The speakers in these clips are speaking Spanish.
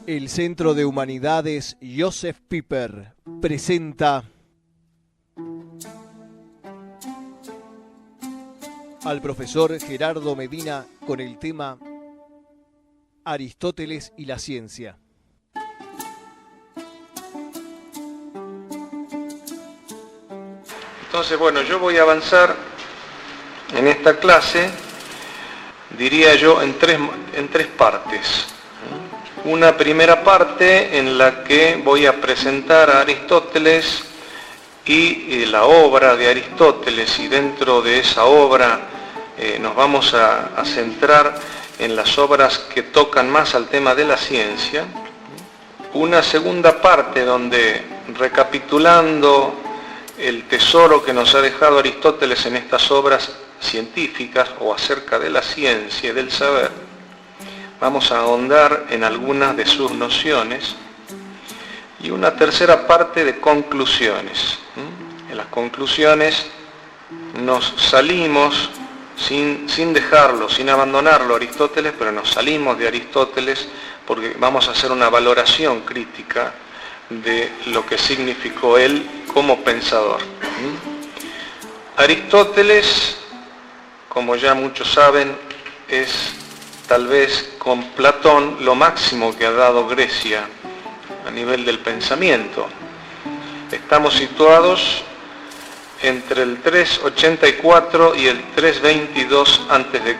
El Centro de Humanidades Josef Pipper presenta al profesor Gerardo Medina con el tema Aristóteles y la ciencia. Entonces, bueno, yo voy a avanzar en esta clase, diría yo, en tres partes. Una primera parte en la que voy a presentar a Aristóteles y la obra de Aristóteles, y dentro de esa obra nos vamos a centrar en las obras que tocan más al tema de la ciencia. Una segunda parte donde, recapitulando el tesoro que nos ha dejado Aristóteles en estas obras científicas o acerca de la ciencia y del saber, vamos a ahondar en algunas de sus nociones. Y una tercera parte de conclusiones. En las conclusiones nos salimos, sin dejarlo, sin abandonarlo Aristóteles, pero nos salimos de Aristóteles porque vamos a hacer una valoración crítica de lo que significó él como pensador. Aristóteles, como ya muchos saben, es tal vez con Platón lo máximo que ha dado Grecia a nivel del pensamiento. Estamos situados entre el 384 y el 322 a.C.,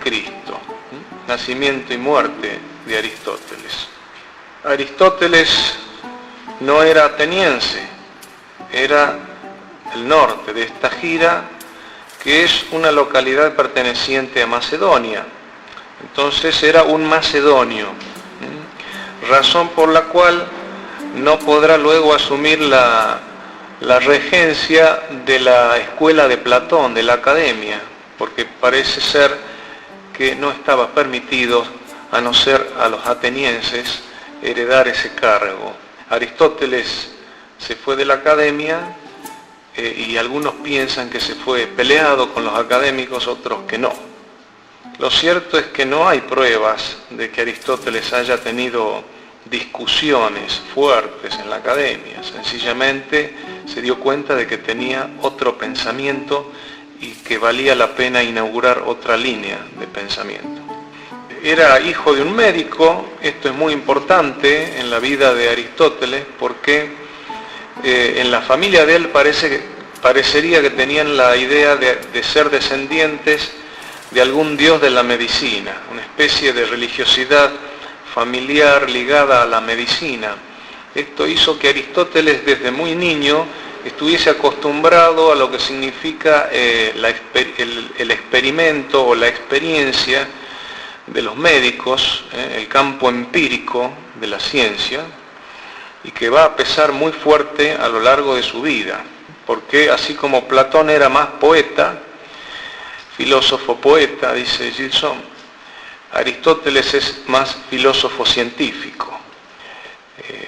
nacimiento y muerte de Aristóteles. Aristóteles no era ateniense, era del norte de esta gira, que es una localidad perteneciente a Macedonia. Entonces era un macedonio, razón por la cual no podrá luego asumir la regencia de la escuela de Platón, de la academia, porque parece ser que no estaba permitido, a no ser a los atenienses, heredar ese cargo. Aristóteles se fue de la academia y algunos piensan que se fue peleado con los académicos, otros que no. Lo cierto es que no hay pruebas de que Aristóteles haya tenido discusiones fuertes en la academia. Sencillamente se dio cuenta de que tenía otro pensamiento y que valía la pena inaugurar otra línea de pensamiento. Era hijo de un médico. Esto es muy importante en la vida de Aristóteles porque en la familia de él parecería que tenían la idea de ser descendientes de algún dios de la medicina, una especie de religiosidad familiar ligada a la medicina. Esto hizo que Aristóteles desde muy niño estuviese acostumbrado a lo que significa el experimento o la experiencia de los médicos, el campo empírico de la ciencia, y que va a pesar muy fuerte a lo largo de su vida, porque así como Platón era más poeta, filósofo poeta, dice Gilson, Aristóteles es más filósofo científico,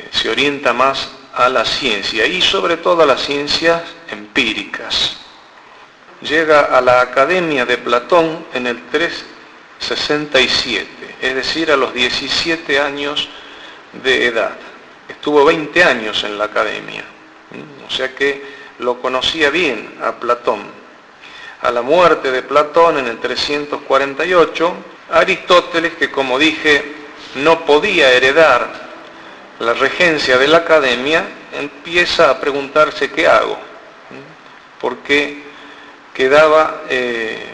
se orienta más a la ciencia y sobre todo a las ciencias empíricas. Llega a la Academia de Platón en el 367, es decir, a los 17 años de edad. Estuvo 20 años en la Academia, o sea que lo conocía bien a Platón. A la muerte de Platón en el 348, Aristóteles, que como dije no podía heredar la regencia de la academia, empieza a preguntarse qué hago, porque quedaba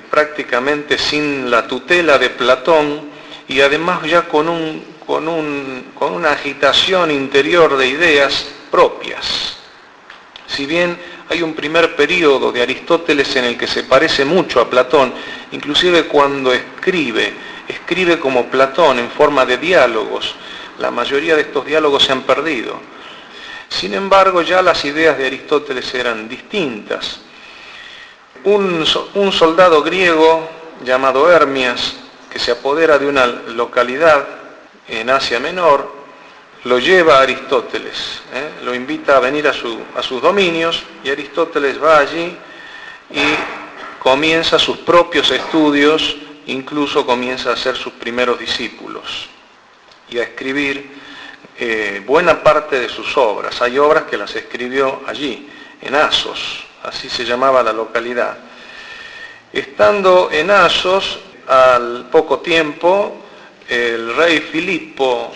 prácticamente sin la tutela de Platón y además ya con una agitación interior de ideas propias. Si bien hay un primer periodo de Aristóteles en el que se parece mucho a Platón, inclusive cuando escribe como Platón en forma de diálogos. La mayoría de estos diálogos se han perdido. Sin embargo, ya las ideas de Aristóteles eran distintas. Un soldado griego llamado Hermias, que se apodera de una localidad en Asia Menor, lo lleva a Aristóteles, lo invita a venir a sus dominios, y Aristóteles va allí y comienza sus propios estudios, incluso comienza a ser sus primeros discípulos y a escribir buena parte de sus obras. Hay obras que las escribió allí, en Asos, así se llamaba la localidad. Estando en Asos, al poco tiempo, el rey Filipo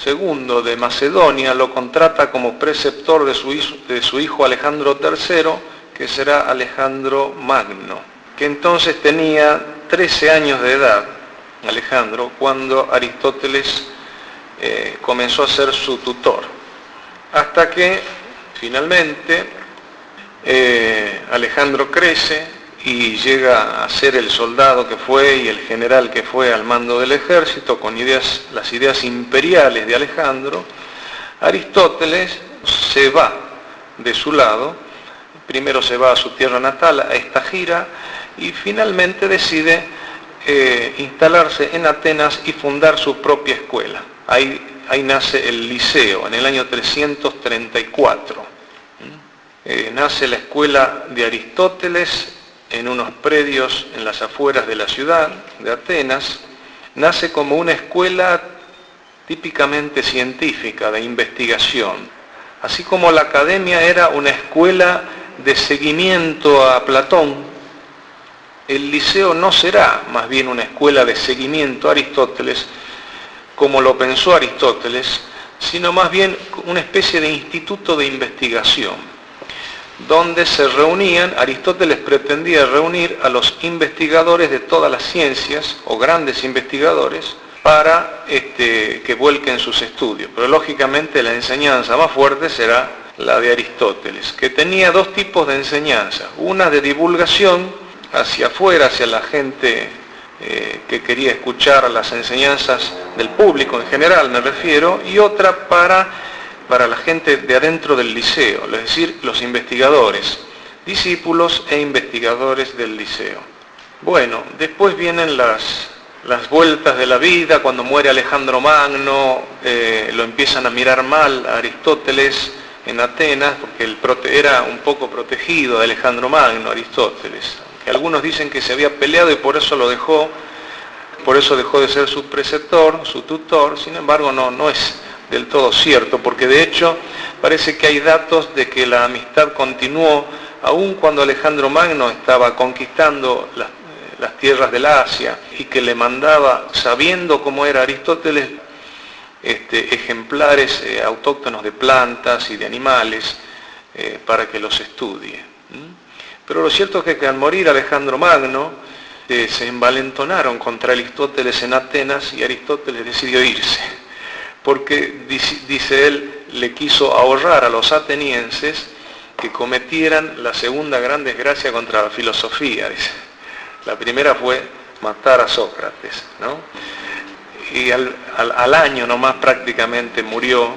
II de Macedonia lo contrata como preceptor de su hijo Alejandro III, que será Alejandro Magno, que entonces tenía 13 años de edad, Alejandro, cuando Aristóteles comenzó a ser su tutor. Hasta que finalmente Alejandro crece y llega a ser el soldado que fue y el general que fue al mando del ejército, con las ideas imperiales de Alejandro. Aristóteles se va de su lado, primero se va a su tierra natal, a Estagira, y finalmente decide instalarse en Atenas y fundar su propia escuela. Ahí nace el Liceo, en el año 334. Nace la escuela de Aristóteles en unos predios en las afueras de la ciudad de Atenas. Nace como una escuela típicamente científica, de investigación. Así como la academia era una escuela de seguimiento a Platón, el Liceo no será más bien una escuela de seguimiento a Aristóteles, como lo pensó Aristóteles, sino más bien una especie de instituto de investigación, donde se reunían. Aristóteles pretendía reunir a los investigadores de todas las ciencias, o grandes investigadores, para que vuelquen sus estudios. Pero lógicamente la enseñanza más fuerte será la de Aristóteles, que tenía dos tipos de enseñanza: una de divulgación hacia afuera, hacia la gente que quería escuchar las enseñanzas del público en general, me refiero, y otra para la gente de adentro del liceo, es decir, los investigadores, discípulos e investigadores del liceo. Bueno, después vienen las vueltas de la vida. Cuando muere Alejandro Magno, lo empiezan a mirar mal a Aristóteles en Atenas, porque era un poco protegido de Alejandro Magno, Aristóteles. Que algunos dicen que se había peleado y por eso lo dejó, por eso dejó de ser su preceptor, su tutor. Sin embargo, no es del todo cierto, porque de hecho parece que hay datos de que la amistad continuó aun cuando Alejandro Magno estaba conquistando las tierras del Asia, y que le mandaba, sabiendo cómo era Aristóteles, ejemplares autóctonos de plantas y de animales para que los estudie. Pero lo cierto es que al morir Alejandro Magno se envalentonaron contra Aristóteles en Atenas, y Aristóteles decidió irse, porque, dice él, le quiso ahorrar a los atenienses que cometieran la segunda gran desgracia contra la filosofía, dice. La primera fue matar a Sócrates, ¿no? Y al año nomás prácticamente murió,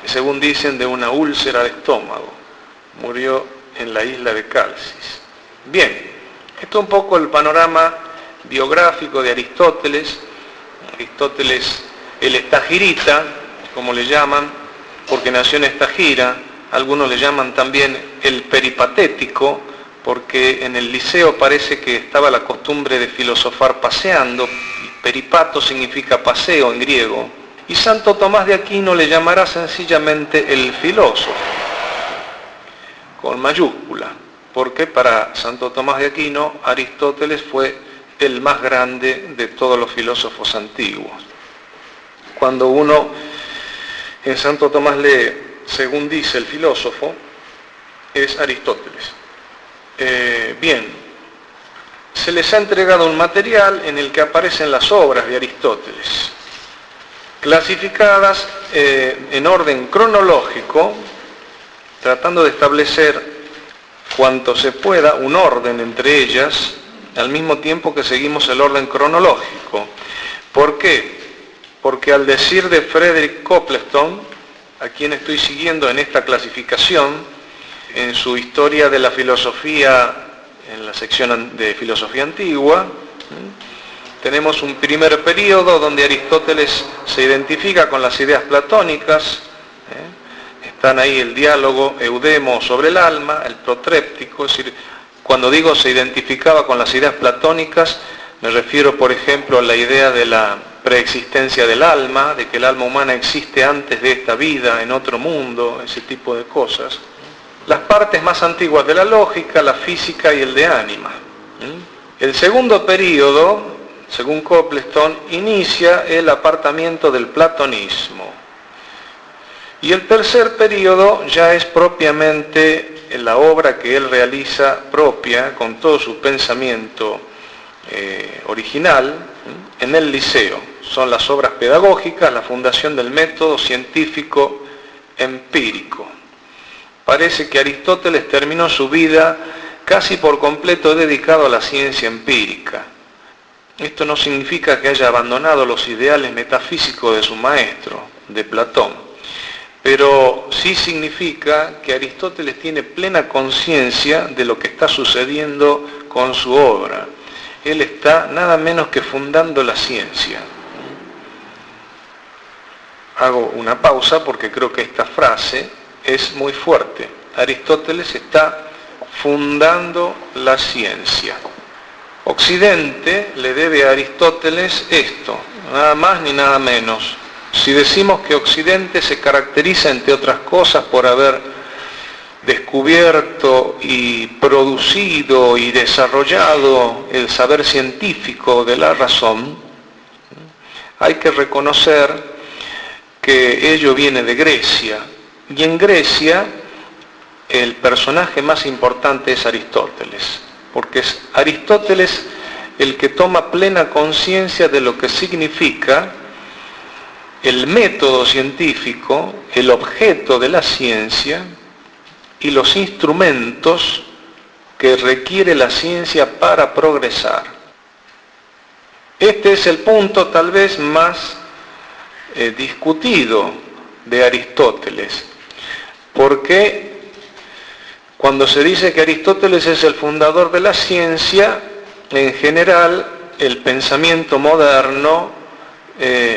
según dicen, de una úlcera de estómago. Murió en la isla de Calcis. Bien, esto es un poco el panorama biográfico de Aristóteles. Aristóteles, el estagirita, como le llaman, porque nació en Estagira. Algunos le llaman también el peripatético, porque en el Liceo parece que estaba la costumbre de filosofar paseando. Peripato significa paseo en griego. Y Santo Tomás de Aquino le llamará sencillamente el filósofo, con mayúscula, porque para Santo Tomás de Aquino Aristóteles fue el más grande de todos los filósofos antiguos. Cuando uno en Santo Tomás lee, según dice el filósofo, es Aristóteles. Bien, se les ha entregado un material en el que aparecen las obras de Aristóteles, clasificadas en orden cronológico, tratando de establecer cuanto se pueda un orden entre ellas, al mismo tiempo que seguimos el orden cronológico. ¿Por qué? Porque al decir de Frederick Copleston, a quien estoy siguiendo en esta clasificación, en su Historia de la Filosofía, en la sección de Filosofía Antigua, tenemos un primer periodo donde Aristóteles se identifica con las ideas platónicas. Están ahí el diálogo Eudemo sobre el alma, el protréptico. Es decir, cuando digo se identificaba con las ideas platónicas, me refiero, por ejemplo, a la idea de la preexistencia del alma, de que el alma humana existe antes de esta vida, en otro mundo, ese tipo de cosas. Las partes más antiguas de la lógica, la física y el de ánima. El segundo período, según Copleston, inicia el apartamiento del platonismo. Y el tercer período ya es propiamente la obra que él realiza propia, con todo su pensamiento original, en el Liceo. Son las obras pedagógicas, la fundación del método científico empírico. Parece que Aristóteles terminó su vida casi por completo dedicado a la ciencia empírica. Esto no significa que haya abandonado los ideales metafísicos de su maestro, de Platón, pero sí significa que Aristóteles tiene plena conciencia de lo que está sucediendo con su obra. Él está nada menos que fundando la ciencia. Hago una pausa porque creo que esta frase es muy fuerte. Aristóteles está fundando la ciencia. Occidente le debe a Aristóteles esto, nada más ni nada menos. Si decimos que Occidente se caracteriza, entre otras cosas, por haber descubierto y producido y desarrollado el saber científico de la razón, hay que reconocer que ello viene de Grecia. Y en Grecia el personaje más importante es Aristóteles, porque es Aristóteles el que toma plena conciencia de lo que significa el método científico, el objeto de la ciencia y los instrumentos que requiere la ciencia para progresar. Este es el punto tal vez más discutido de Aristóteles, porque cuando se dice que Aristóteles es el fundador de la ciencia, en general el pensamiento moderno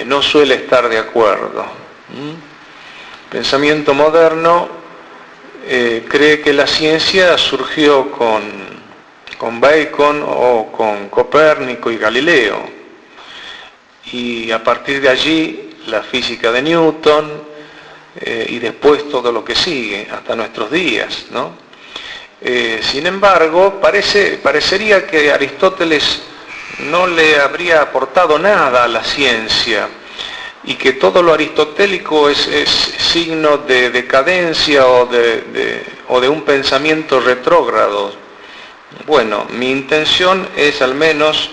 no suele estar de acuerdo. El pensamiento moderno cree que la ciencia surgió con Bacon o con Copérnico y Galileo, y a partir de allí la física de Newton, y después todo lo que sigue hasta nuestros días, ¿no? Sin embargo, parecería que Aristóteles no le habría aportado nada a la ciencia y que todo lo aristotélico es signo de decadencia o de un pensamiento retrógrado. Bueno, mi intención es al menos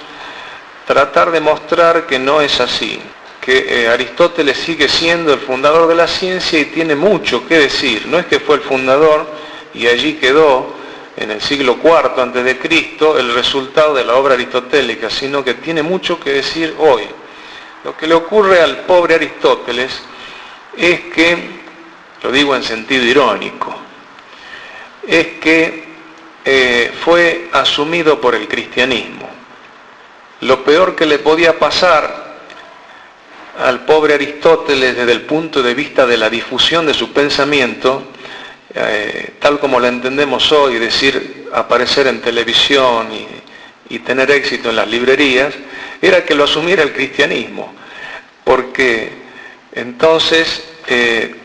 tratar de mostrar que no es así, que Aristóteles sigue siendo el fundador de la ciencia y tiene mucho que decir. No es que fue el fundador y allí quedó en el siglo IV antes de Cristo el resultado de la obra aristotélica, sino que tiene mucho que decir hoy. Lo que le ocurre al pobre Aristóteles es que, lo digo en sentido irónico, es que fue asumido por el cristianismo. Lo peor que le podía pasar al pobre Aristóteles desde el punto de vista de la difusión de su pensamiento, tal como lo entendemos hoy, decir, aparecer en televisión y tener éxito en las librerías, era que lo asumiera el cristianismo, porque entonces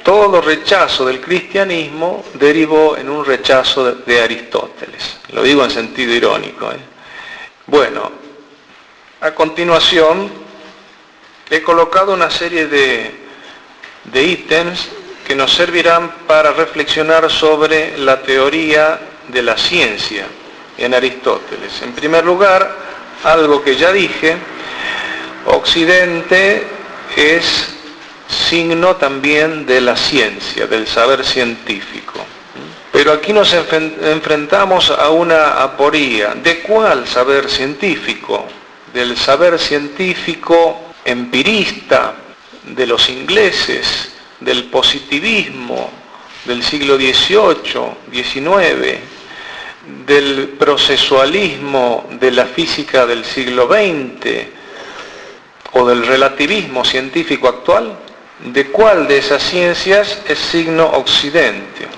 todo rechazo del cristianismo derivó en un rechazo de Aristóteles. Lo digo en sentido irónico. Bueno, a continuación he colocado una serie de ítems que nos servirán para reflexionar sobre la teoría de la ciencia en Aristóteles. En primer lugar, algo que ya dije, Occidente es signo también de la ciencia, del saber científico. Pero aquí nos enfrentamos a una aporía. ¿De cuál saber científico? Del saber científico empirista de los ingleses, del positivismo del siglo XVIII, XIX, del procesualismo de la física del siglo XX o del relativismo científico actual. ¿De cuál de esas ciencias es signo Occidente?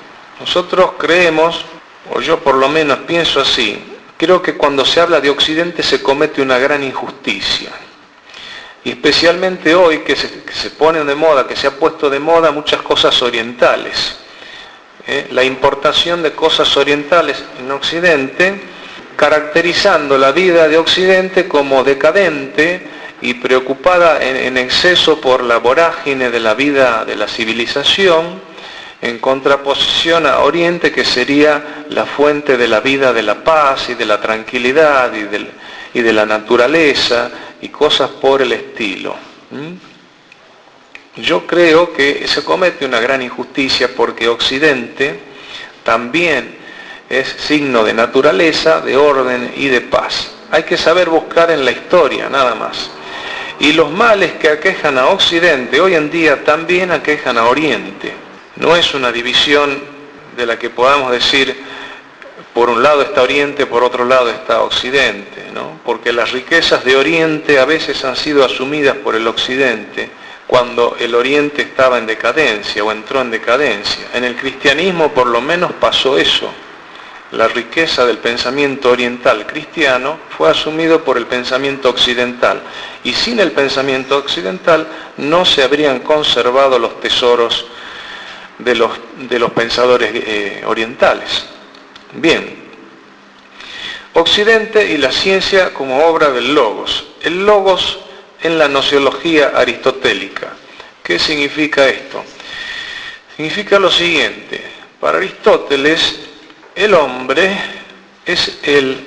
Nosotros creemos, o yo por lo menos pienso así, creo que cuando se habla de Occidente se comete una gran injusticia. y especialmente hoy que se ponen de moda, que se ha puesto de moda muchas cosas orientales. La importación de cosas orientales en Occidente, caracterizando la vida de Occidente como decadente y preocupada en exceso por la vorágine de la vida de la civilización, en contraposición a Oriente, que sería la fuente de la vida de la paz y de la tranquilidad y de la naturaleza y cosas por el estilo. Yo creo que se comete una gran injusticia porque Occidente también es signo de naturaleza, de orden y de paz. Hay que saber buscar en la historia, nada más. Y los males que aquejan a Occidente hoy en día también aquejan a Oriente. No es una división de la que podamos decir, por un lado está Oriente, por otro lado está Occidente, ¿no? Porque las riquezas de Oriente a veces han sido asumidas por el Occidente cuando el Oriente estaba en decadencia o entró en decadencia. En el cristianismo por lo menos pasó eso. La riqueza del pensamiento oriental cristiano fue asumido por el pensamiento occidental, y sin el pensamiento occidental no se habrían conservado los tesoros de los pensadores orientales. Bien, Occidente y la ciencia como obra del Logos. El Logos en la gnoseología aristotélica. ¿Qué significa esto? Significa lo siguiente: para Aristóteles, el hombre es el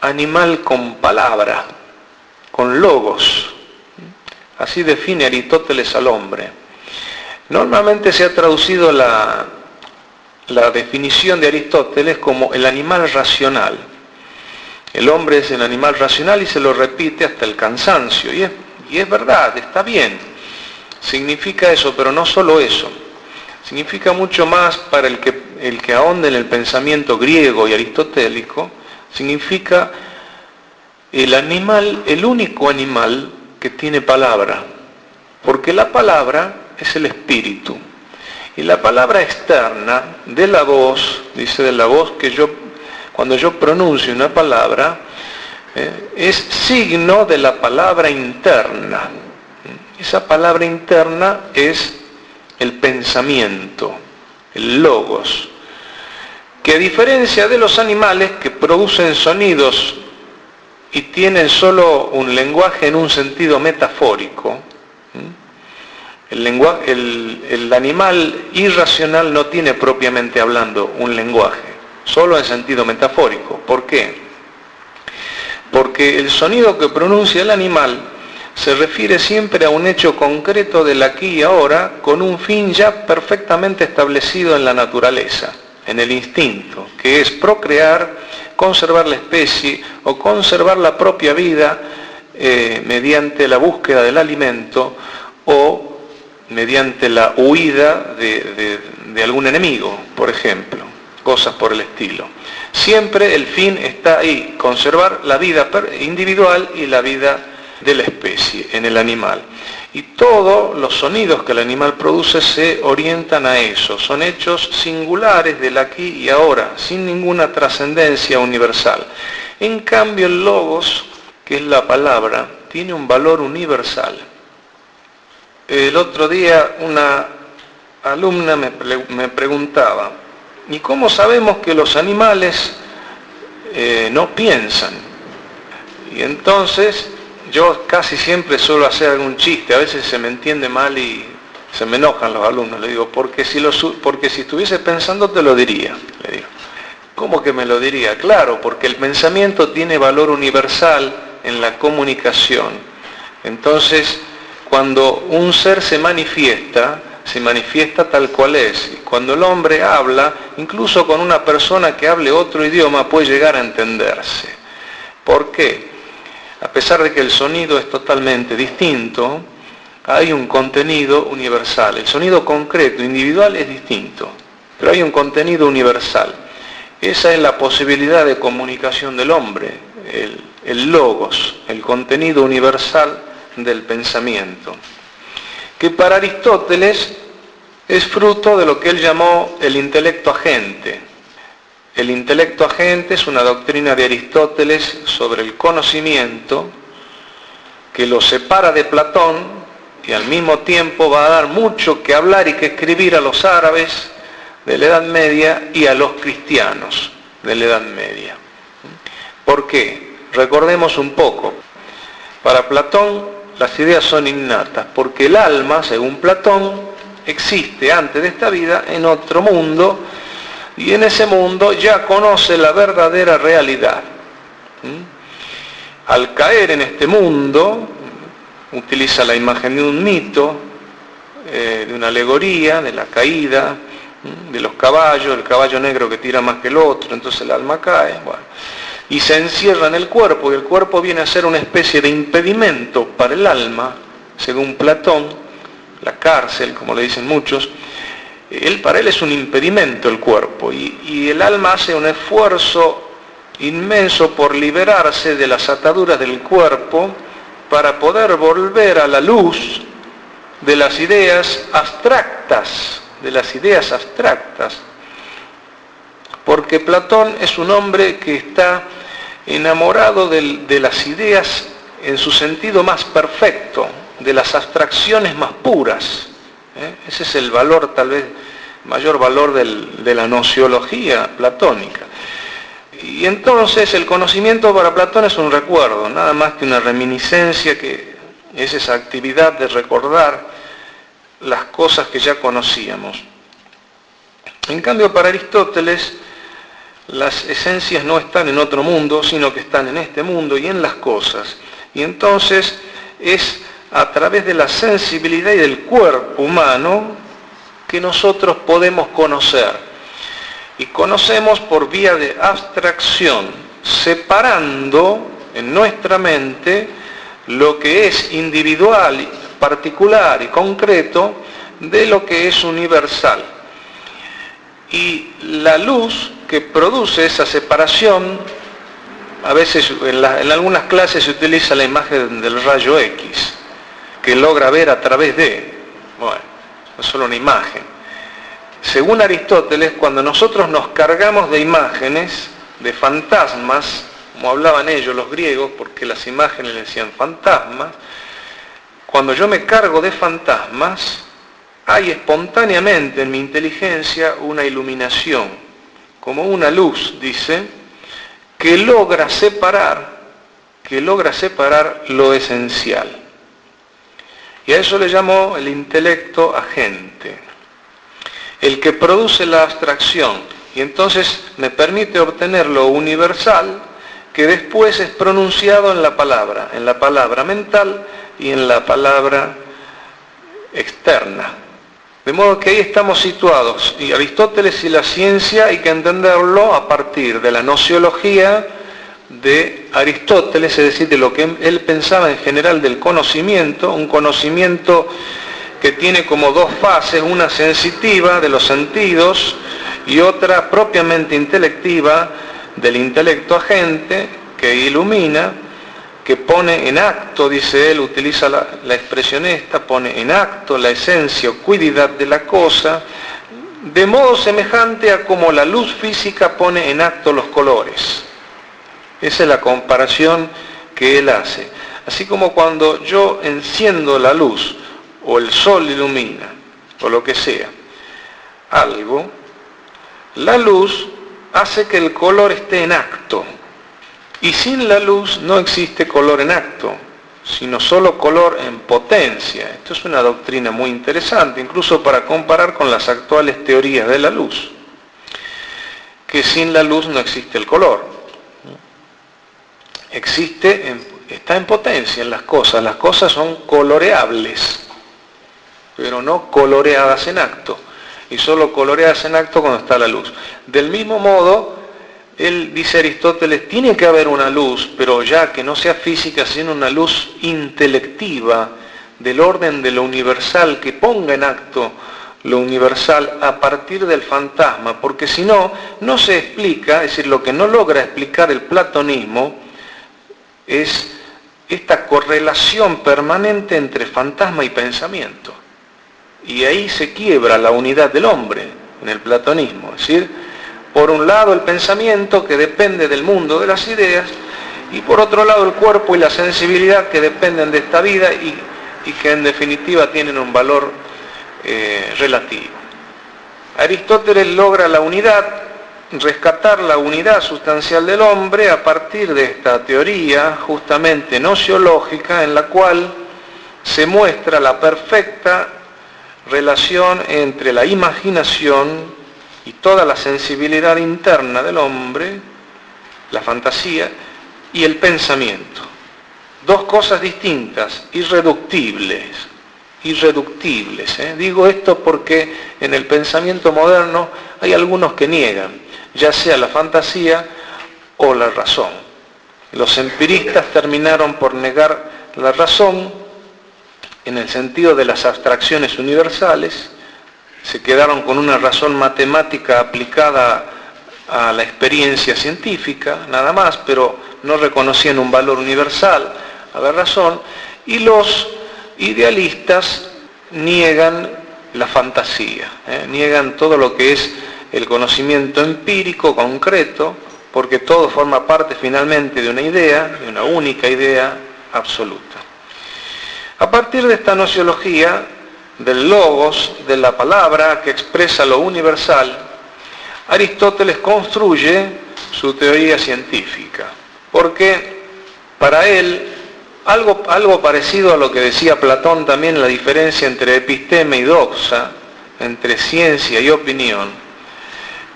animal con palabra, con logos. Así define Aristóteles al hombre. Normalmente se ha traducido la definición de Aristóteles como el animal racional. El hombre es el animal racional y se lo repite hasta el cansancio. Y es verdad, está bien. Significa eso, pero no solo eso. Significa mucho más para el que ahonde en el pensamiento griego y aristotélico. Significa el animal, el único animal que tiene palabra. Porque la palabra es el espíritu. Y la palabra externa de la voz, dice de la voz que cuando yo pronuncio una palabra, es signo de la palabra interna. Esa palabra interna es el pensamiento, el logos, que a diferencia de los animales que producen sonidos y tienen solo un lenguaje en un sentido metafórico, el animal irracional no tiene propiamente hablando un lenguaje, solo en sentido metafórico. ¿Por qué? Porque el sonido que pronuncia el animal se refiere siempre a un hecho concreto del aquí y ahora, con un fin ya perfectamente establecido en la naturaleza, en el instinto, que es procrear, conservar la especie o conservar la propia vida mediante la búsqueda del alimento o mediante la huida de algún enemigo, por ejemplo, cosas por el estilo. Siempre el fin está ahí, conservar la vida individual y la vida de la especie en el animal. Y todos los sonidos que el animal produce se orientan a eso, son hechos singulares del aquí y ahora, sin ninguna trascendencia universal. En cambio el logos, que es la palabra, tiene un valor universal. El otro día una alumna me preguntaba, ¿y cómo sabemos que los animales no piensan? Y entonces yo casi siempre suelo hacer algún chiste, a veces se me entiende mal y se me enojan los alumnos. Le digo, porque si estuviese pensando te lo diría, le digo. ¿Cómo que me lo diría? Claro, porque el pensamiento tiene valor universal en la comunicación. Entonces, cuando un ser se manifiesta tal cual es. Y cuando el hombre habla, incluso con una persona que hable otro idioma, puede llegar a entenderse. ¿Por qué? A pesar de que el sonido es totalmente distinto, hay un contenido universal. El sonido concreto, individual, es distinto, pero hay un contenido universal. Esa es la posibilidad de comunicación del hombre, el logos, el contenido universal del pensamiento, que para Aristóteles es fruto de lo que él llamó el intelecto agente. El intelecto agente es una doctrina de Aristóteles sobre el conocimiento que lo separa de Platón y al mismo tiempo va a dar mucho que hablar y que escribir a los árabes de la Edad Media y a los cristianos de la Edad Media. ¿Por qué? Recordemos un poco. Para Platón las ideas son innatas, porque el alma, según Platón, existe antes de esta vida en otro mundo, y en ese mundo ya conoce la verdadera realidad. Al caer en este mundo, utiliza la imagen de un mito, de una alegoría, de la caída, de los caballos, el caballo negro que tira más que el otro, entonces el alma cae, bueno, y se encierra en el cuerpo, y el cuerpo viene a ser una especie de impedimento para el alma, según Platón, la cárcel, como le dicen muchos. Para él es un impedimento el cuerpo, y el alma hace un esfuerzo inmenso por liberarse de las ataduras del cuerpo para poder volver a la luz de las ideas abstractas, porque Platón es un hombre que está enamorado de las ideas en su sentido más perfecto, de las abstracciones más puras. Ese es el valor, tal vez, mayor valor de la nociología platónica. Y entonces el conocimiento para Platón es un recuerdo, nada más que una reminiscencia, que es esa actividad de recordar las cosas que ya conocíamos. En cambio, para Aristóteles, las esencias no están en otro mundo, sino que están en este mundo y en las cosas. Y entonces es a través de la sensibilidad y del cuerpo humano que nosotros podemos conocer. Y conocemos por vía de abstracción, separando en nuestra mente lo que es individual, particular y concreto de lo que es universal. Y la luz que produce esa separación, a veces en algunas clases se utiliza la imagen del rayo X, que logra ver a través de, bueno, no es solo una imagen. Según Aristóteles, cuando nosotros nos cargamos de imágenes, de fantasmas, como hablaban ellos los griegos, porque las imágenes le decían fantasmas, cuando yo me cargo de fantasmas, hay espontáneamente en mi inteligencia una iluminación, como una luz, dice, que logra separar lo esencial. Y a eso le llamó el intelecto agente, el que produce la abstracción, y entonces me permite obtener lo universal, que después es pronunciado en la palabra mental y en la palabra externa. De modo que ahí estamos situados, y Aristóteles y la ciencia hay que entenderlo a partir de la nociología de Aristóteles, es decir, de lo que él pensaba en general del conocimiento, un conocimiento que tiene como dos fases, una sensitiva de los sentidos y otra propiamente intelectiva del intelecto agente, que ilumina, que pone en acto, dice él, utiliza la expresión esta, pone en acto la esencia o cuididad de la cosa, de modo semejante a como la luz física pone en acto los colores. Esa es la comparación que él hace. Así como cuando yo enciendo la luz, o el sol ilumina, o lo que sea, algo, la luz hace que el color esté en acto. Y sin la luz no existe color en acto, sino solo color en potencia. Esto es una doctrina muy interesante, incluso para comparar con las actuales teorías de la luz, que sin la luz no existe el color. Está en potencia en las cosas son coloreables, pero no coloreadas en acto, y solo coloreadas en acto cuando está la luz. Del mismo modo, él dice Aristóteles, tiene que haber una luz, pero ya que no sea física, sino una luz intelectiva, del orden de lo universal, que ponga en acto lo universal a partir del fantasma, porque si no, no se explica, es decir, lo que no logra explicar el platonismo es esta correlación permanente entre fantasma y pensamiento. Y ahí se quiebra la unidad del hombre en el platonismo, es decir, por un lado el pensamiento que depende del mundo de las ideas, y por otro lado el cuerpo y la sensibilidad que dependen de esta vida y que en definitiva tienen un valor relativo. Aristóteles logra la unidad, rescatar la unidad sustancial del hombre a partir de esta teoría justamente nociológica en la cual se muestra la perfecta relación entre la imaginación y toda la sensibilidad interna del hombre, la fantasía, y el pensamiento. Dos cosas distintas, irreductibles. Digo esto porque en el pensamiento moderno hay algunos que niegan, ya sea la fantasía o la razón. Los empiristas terminaron por negar la razón en el sentido de las abstracciones universales, se quedaron con una razón matemática aplicada a la experiencia científica, nada más, pero no reconocían un valor universal a la razón, y los idealistas niegan la fantasía, niegan todo lo que es el conocimiento empírico, concreto, porque todo forma parte finalmente de una idea, de una única idea absoluta. A partir de esta nociología, del logos, de la palabra que expresa lo universal, Aristóteles construye su teoría científica, porque para él, algo parecido a lo que decía Platón también, la diferencia entre episteme y doxa, entre ciencia y opinión,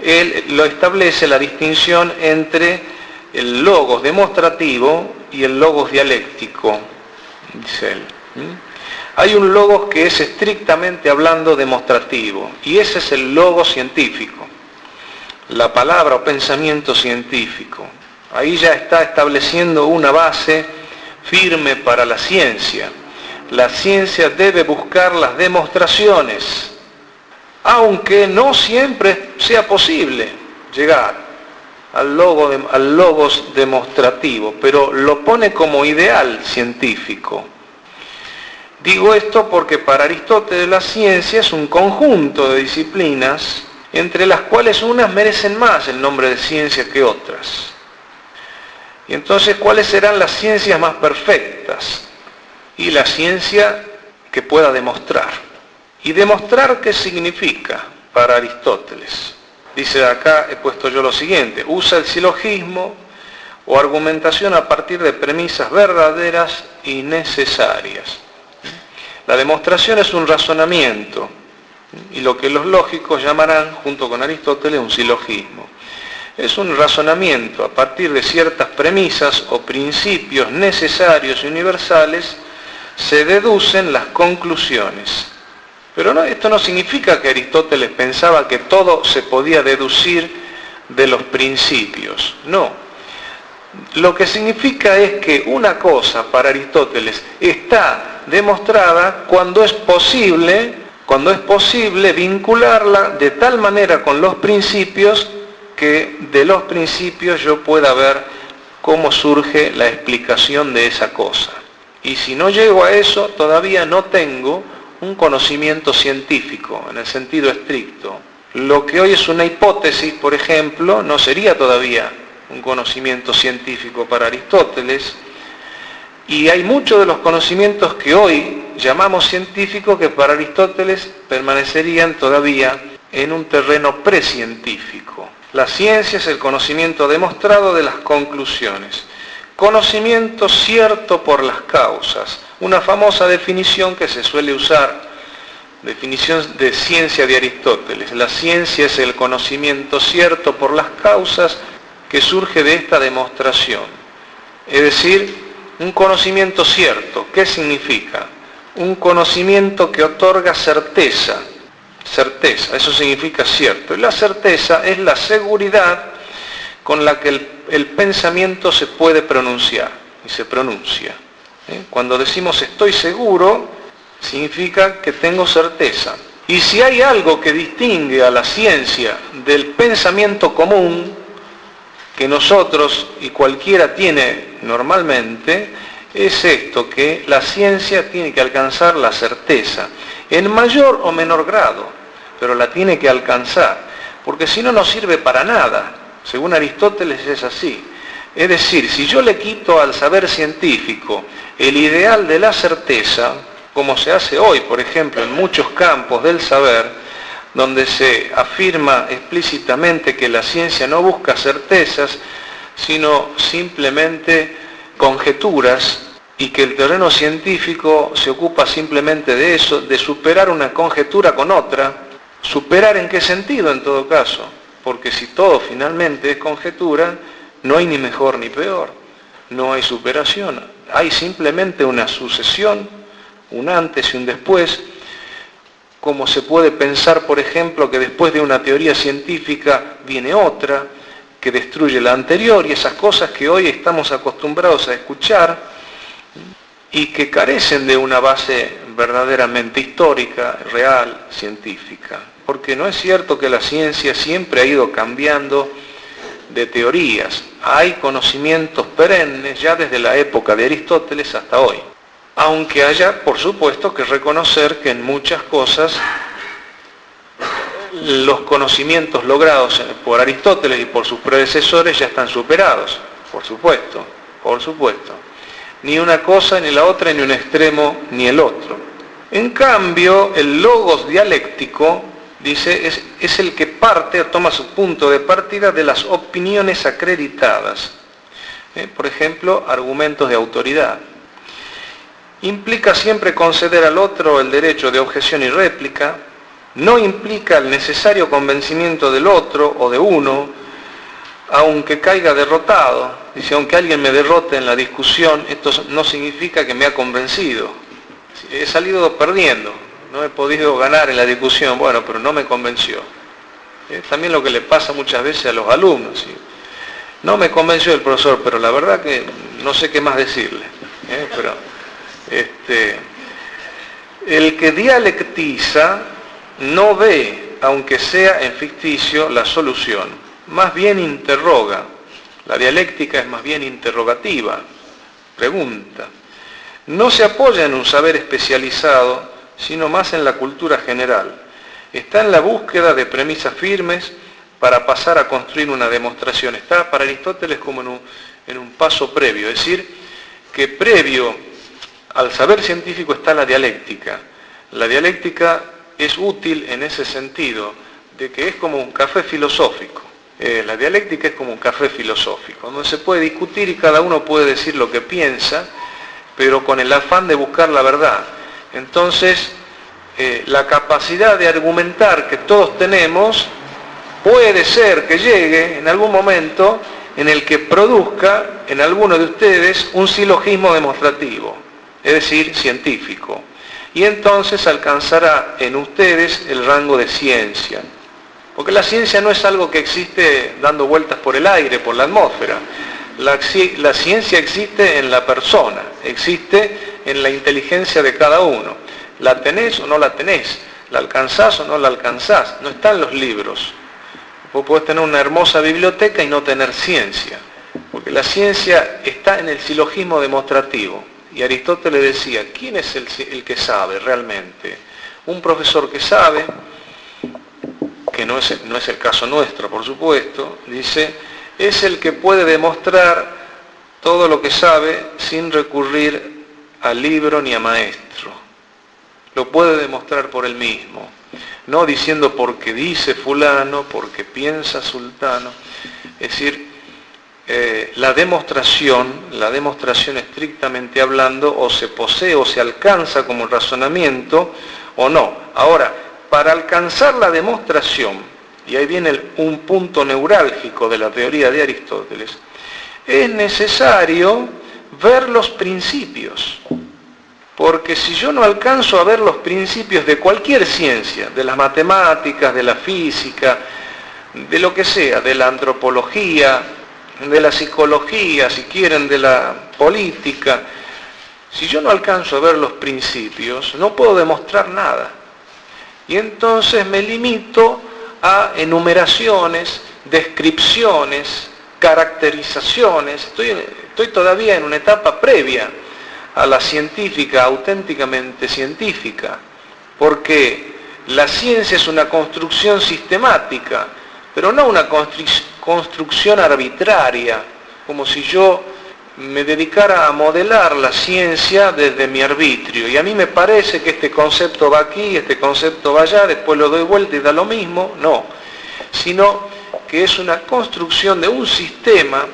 él lo establece la distinción entre el logos demostrativo y el logos dialéctico, dice él. Hay un logos que es estrictamente hablando demostrativo, y ese es el logos científico, la palabra o pensamiento científico. Ahí ya está estableciendo una base firme para la ciencia. La ciencia debe buscar las demostraciones, aunque no siempre sea posible llegar al logos demostrativo, pero lo pone como ideal científico. Digo esto porque para Aristóteles la ciencia es un conjunto de disciplinas entre las cuales unas merecen más el nombre de ciencia que otras. Y entonces, ¿cuáles serán las ciencias más perfectas? Y la ciencia que pueda demostrar. ¿Y demostrar qué significa para Aristóteles? Dice acá, he puesto yo lo siguiente: usa el silogismo o argumentación a partir de premisas verdaderas y necesarias. La demostración es un razonamiento, y lo que los lógicos llamarán, junto con Aristóteles, un silogismo. Es un razonamiento a partir de ciertas premisas o principios necesarios y universales, se deducen las conclusiones. Pero esto no significa que Aristóteles pensaba que todo se podía deducir de los principios, no. Lo que significa es que una cosa para Aristóteles está demostrada cuando es posible vincularla de tal manera con los principios que de los principios yo pueda ver cómo surge la explicación de esa cosa. Y si no llego a eso, todavía no tengo un conocimiento científico en el sentido estricto. Lo que hoy es una hipótesis, por ejemplo, no sería todavía un conocimiento científico para Aristóteles, y hay muchos de los conocimientos que hoy llamamos científicos que para Aristóteles permanecerían todavía en un terreno precientífico. La ciencia es el conocimiento demostrado de las conclusiones. Conocimiento cierto por las causas. Una famosa definición que se suele usar, definición de ciencia de Aristóteles. La ciencia es el conocimiento cierto por las causas que surge de esta demostración. Es decir, un conocimiento cierto. ¿Qué significa? Un conocimiento que otorga certeza. Certeza, eso significa cierto. Y la certeza es la seguridad con la que el pensamiento se puede pronunciar, y se pronuncia. Cuando decimos estoy seguro, significa que tengo certeza. Y si hay algo que distingue a la ciencia del pensamiento común, que nosotros y cualquiera tiene normalmente, es esto, que la ciencia tiene que alcanzar la certeza, en mayor o menor grado, pero la tiene que alcanzar, porque si no, no sirve para nada. Según Aristóteles es así. Es decir, si yo le quito al saber científico el ideal de la certeza, como se hace hoy, por ejemplo, en muchos campos del saber, donde se afirma explícitamente que la ciencia no busca certezas, sino simplemente conjeturas, y que el terreno científico se ocupa simplemente de eso, de superar una conjetura con otra. ¿Superar en qué sentido en todo caso? Porque si todo finalmente es conjetura, no hay ni mejor ni peor, no hay superación, hay simplemente una sucesión, un antes y un después, como se puede pensar, por ejemplo, que después de una teoría científica viene otra, que destruye la anterior, y esas cosas que hoy estamos acostumbrados a escuchar, y que carecen de una base verdaderamente histórica, real, científica. Porque no es cierto que la ciencia siempre ha ido cambiando de teorías. Hay conocimientos perennes ya desde la época de Aristóteles hasta hoy. Aunque haya, por supuesto, que reconocer que en muchas cosas los conocimientos logrados por Aristóteles y por sus predecesores ya están superados. Por supuesto, por supuesto. Ni una cosa, ni la otra, ni un extremo, ni el otro. En cambio, el logos dialéctico, dice, es el que parte o toma su punto de partida de las opiniones acreditadas. Por ejemplo, argumentos de autoridad. Implica siempre conceder al otro el derecho de objeción y réplica. No implica el necesario convencimiento del otro o de uno, aunque caiga derrotado. Dice, aunque alguien me derrote en la discusión, esto no significa que me ha convencido. He salido perdiendo, no he podido ganar en la discusión, bueno, pero no me convenció. Es también lo que le pasa muchas veces a los alumnos. ¿Sí? No me convenció el profesor, pero la verdad que no sé qué más decirle. Pero el que dialectiza no ve, aunque sea en ficticio, la solución. Más bien interroga. La dialéctica es más bien interrogativa, pregunta. No se apoya en un saber especializado, sino más en la cultura general. Está en la búsqueda de premisas firmes para pasar a construir una demostración. Está para Aristóteles como en un paso previo, es decir, que previo al saber científico está la dialéctica. La dialéctica es útil en ese sentido, de que es como un café filosófico. La dialéctica es como un café filosófico, donde se puede discutir y cada uno puede decir lo que piensa, pero con el afán de buscar la verdad. Entonces, la capacidad de argumentar que todos tenemos puede ser que llegue en algún momento en el que produzca en alguno de ustedes un silogismo demostrativo, es decir, científico. Y entonces alcanzará en ustedes el rango de ciencia. Porque la ciencia no es algo que existe dando vueltas por el aire, por la atmósfera. La ciencia existe en la persona, existe en la inteligencia de cada uno. ¿La tenés o no la tenés? ¿La alcanzás o no la alcanzás? No está en los libros. Vos podés tener una hermosa biblioteca y no tener ciencia. Porque la ciencia está en el silogismo demostrativo. Y Aristóteles decía, ¿quién es el que sabe realmente? Un profesor que sabe, que no es el caso nuestro, por supuesto, dice, es el que puede demostrar todo lo que sabe sin recurrir al libro ni a maestro. Lo puede demostrar por él mismo, no diciendo porque dice fulano, porque piensa sultano. Es decir, la demostración estrictamente hablando, o se posee o se alcanza como razonamiento o no. Ahora, para alcanzar la demostración, y ahí viene un punto neurálgico de la teoría de Aristóteles, es necesario ver los principios. Porque si yo no alcanzo a ver los principios de cualquier ciencia, de las matemáticas, de la física, de lo que sea, de la antropología, de la psicología, si quieren, de la política, si yo no alcanzo a ver los principios, no puedo demostrar nada. Y entonces me limito a enumeraciones, descripciones, caracterizaciones. Estoy todavía en una etapa previa a la científica, auténticamente científica, porque la ciencia es una construcción sistemática, pero no una construcción arbitraria, como si yo me dedicara a modelar la ciencia desde mi arbitrio. Y a mí me parece que este concepto va aquí, este concepto va allá, después lo doy vuelta y da lo mismo. No, sino que es una construcción de un sistema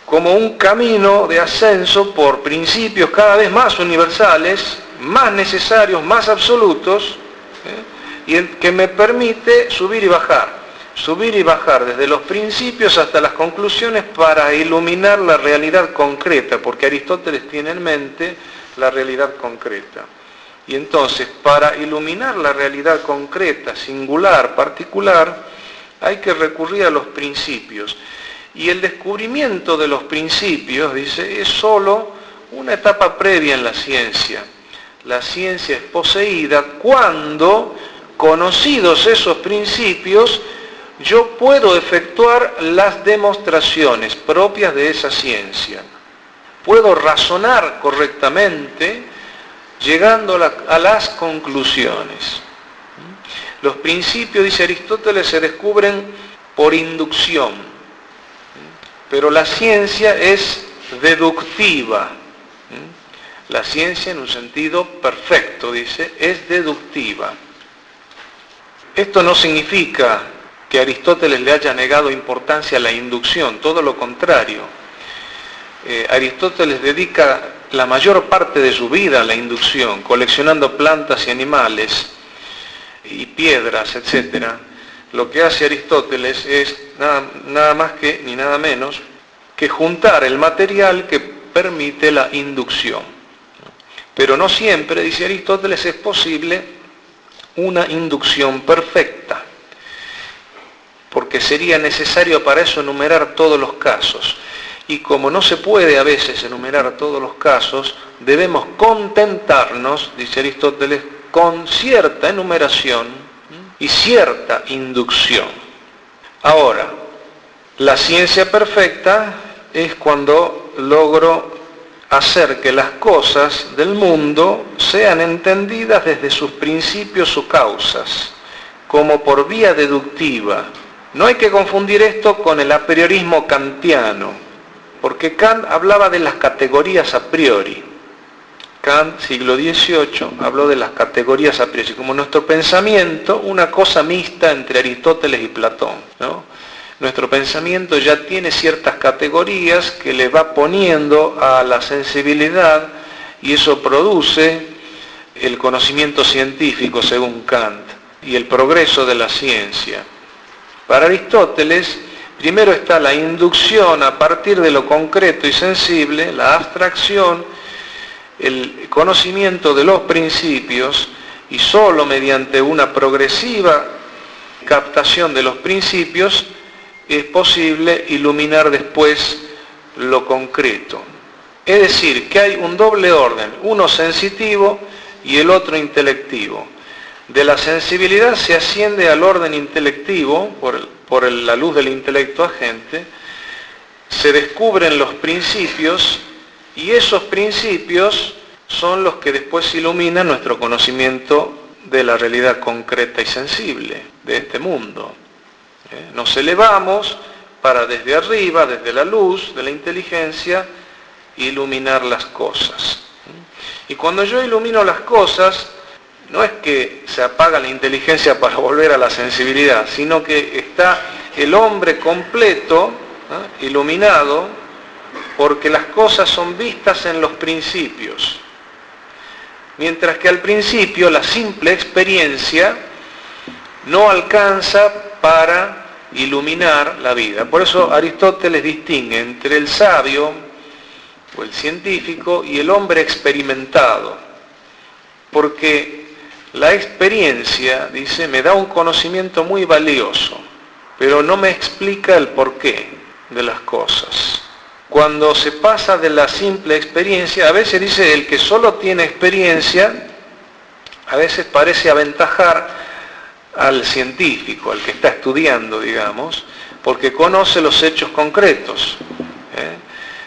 como un camino de ascenso por principios cada vez más universales, más necesarios, más absolutos, y el que me permite subir y bajar desde los principios hasta las conclusiones para iluminar la realidad concreta, porque Aristóteles tiene en mente la realidad concreta. Y entonces, para iluminar la realidad concreta, singular, particular, hay que recurrir a los principios. Y el descubrimiento de los principios, dice, es solo una etapa previa en la ciencia. La ciencia es poseída cuando, conocidos esos principios, yo puedo efectuar las demostraciones propias de esa ciencia. Puedo razonar correctamente llegando a las conclusiones. Los principios, dice Aristóteles, se descubren por inducción, pero la ciencia es deductiva. La ciencia, en un sentido perfecto, dice, es deductiva. Esto no significa que Aristóteles le haya negado importancia a la inducción, todo lo contrario. Aristóteles dedica la mayor parte de su vida a la inducción, coleccionando plantas y animales y piedras, etc. Lo que hace Aristóteles es nada más que, ni nada menos, que juntar el material que permite la inducción. Pero no siempre, dice Aristóteles, es posible una inducción perfecta, porque sería necesario para eso enumerar todos los casos. Y como no se puede a veces enumerar todos los casos, debemos contentarnos, dice Aristóteles, con cierta enumeración y cierta inducción. Ahora, la ciencia perfecta es cuando logro hacer que las cosas del mundo sean entendidas desde sus principios o causas, como por vía deductiva. No hay que confundir esto con el apriorismo kantiano, porque Kant hablaba de las categorías a priori. Kant, siglo XVIII, habló de las categorías a priori, como nuestro pensamiento, una cosa mixta entre Aristóteles y Platón, ¿no? Nuestro pensamiento ya tiene ciertas categorías que le va poniendo a la sensibilidad y eso produce el conocimiento científico, según Kant, y el progreso de la ciencia. Para Aristóteles, primero está la inducción a partir de lo concreto y sensible, la abstracción, el conocimiento de los principios, y sólo mediante una progresiva captación de los principios es posible iluminar después lo concreto. Es decir, que hay un doble orden, uno sensitivo y el otro intelectivo. De la sensibilidad se asciende al orden intelectivo, por la luz del intelecto agente, se descubren los principios y esos principios son los que después iluminan nuestro conocimiento de la realidad concreta y sensible de este mundo. Nos elevamos para desde arriba, desde la luz de la inteligencia, iluminar las cosas. Y cuando yo ilumino las cosas, no es que se apaga la inteligencia para volver a la sensibilidad, sino que está el hombre completo, iluminado, porque las cosas son vistas en los principios. Mientras que al principio la simple experiencia no alcanza para iluminar la vida. Por eso Aristóteles distingue entre el sabio o el científico y el hombre experimentado, porque la experiencia, dice, me da un conocimiento muy valioso, pero no me explica el porqué de las cosas. Cuando se pasa de la simple experiencia, a veces dice, el que solo tiene experiencia, a veces parece aventajar al científico, al que está estudiando, digamos, porque conoce los hechos concretos.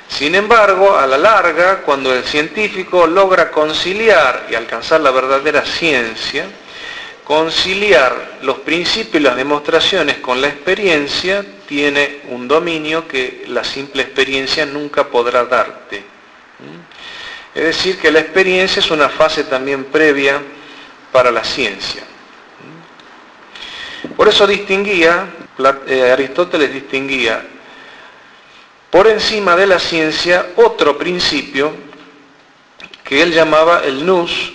Sin embargo, a la larga, cuando el científico logra conciliar y alcanzar la verdadera ciencia, conciliar los principios y las demostraciones con la experiencia, tiene un dominio que la simple experiencia nunca podrá darte. Es decir, que la experiencia es una fase también previa para la ciencia. Por eso Aristóteles distinguía por encima de la ciencia otro principio que él llamaba el nous,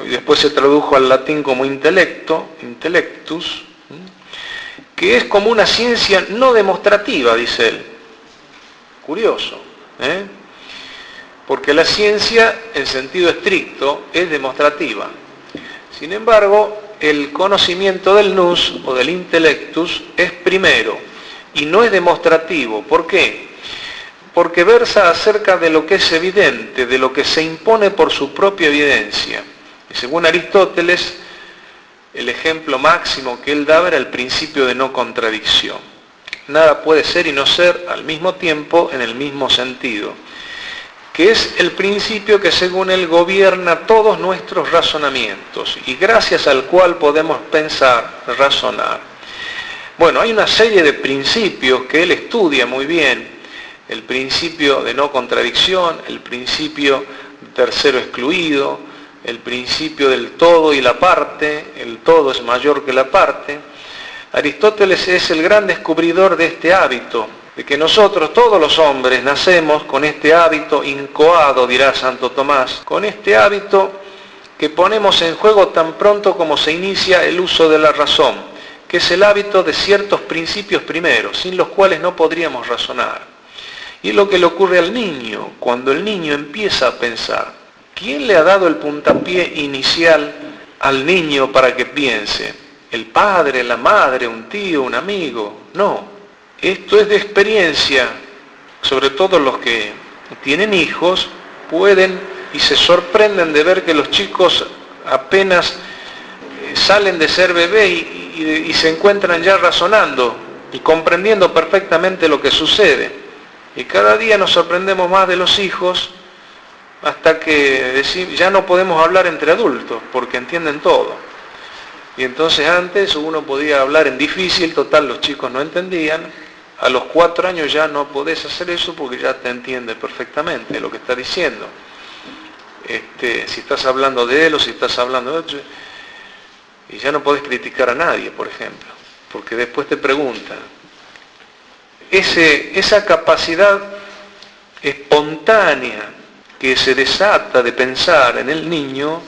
y después se tradujo al latín como intellectus, que es como una ciencia no demostrativa, dice él. Curioso, porque la ciencia, en sentido estricto, es demostrativa. Sin embargo, el conocimiento del nous o del intellectus es primero y no es demostrativo. ¿Por qué? Porque versa acerca de lo que es evidente, de lo que se impone por su propia evidencia. Y según Aristóteles, el ejemplo máximo que él daba era el principio de no contradicción. Nada puede ser y no ser al mismo tiempo en el mismo sentido, que es el principio que según él gobierna todos nuestros razonamientos y gracias al cual podemos pensar, razonar. Bueno, hay una serie de principios que él estudia muy bien: el principio de no contradicción, el principio tercero excluido, el principio del todo y la parte, el todo es mayor que la parte. Aristóteles es el gran descubridor de este hábito, de que nosotros, todos los hombres, nacemos con este hábito incoado, dirá Santo Tomás, con este hábito que ponemos en juego tan pronto como se inicia el uso de la razón, que es el hábito de ciertos principios primeros, sin los cuales no podríamos razonar. Y es lo que le ocurre al niño, cuando el niño empieza a pensar. ¿Quién le ha dado el puntapié inicial al niño para que piense? ¿El padre, la madre, un tío, un amigo? No. Esto es de experiencia. Sobre todo los que tienen hijos pueden y se sorprenden de ver que los chicos apenas salen de ser bebé y se encuentran ya razonando y comprendiendo perfectamente lo que sucede. Y cada día nos sorprendemos más de los hijos hasta que ya no podemos hablar entre adultos porque entienden todo. Y entonces antes uno podía hablar en difícil, total los chicos no entendían. A los 4 años ya no podés hacer eso porque ya te entiende perfectamente lo que está diciendo. Si estás hablando de él o si estás hablando de otro, y ya no podés criticar a nadie, por ejemplo, porque después te preguntan. Esa capacidad espontánea que se desata de pensar en el niño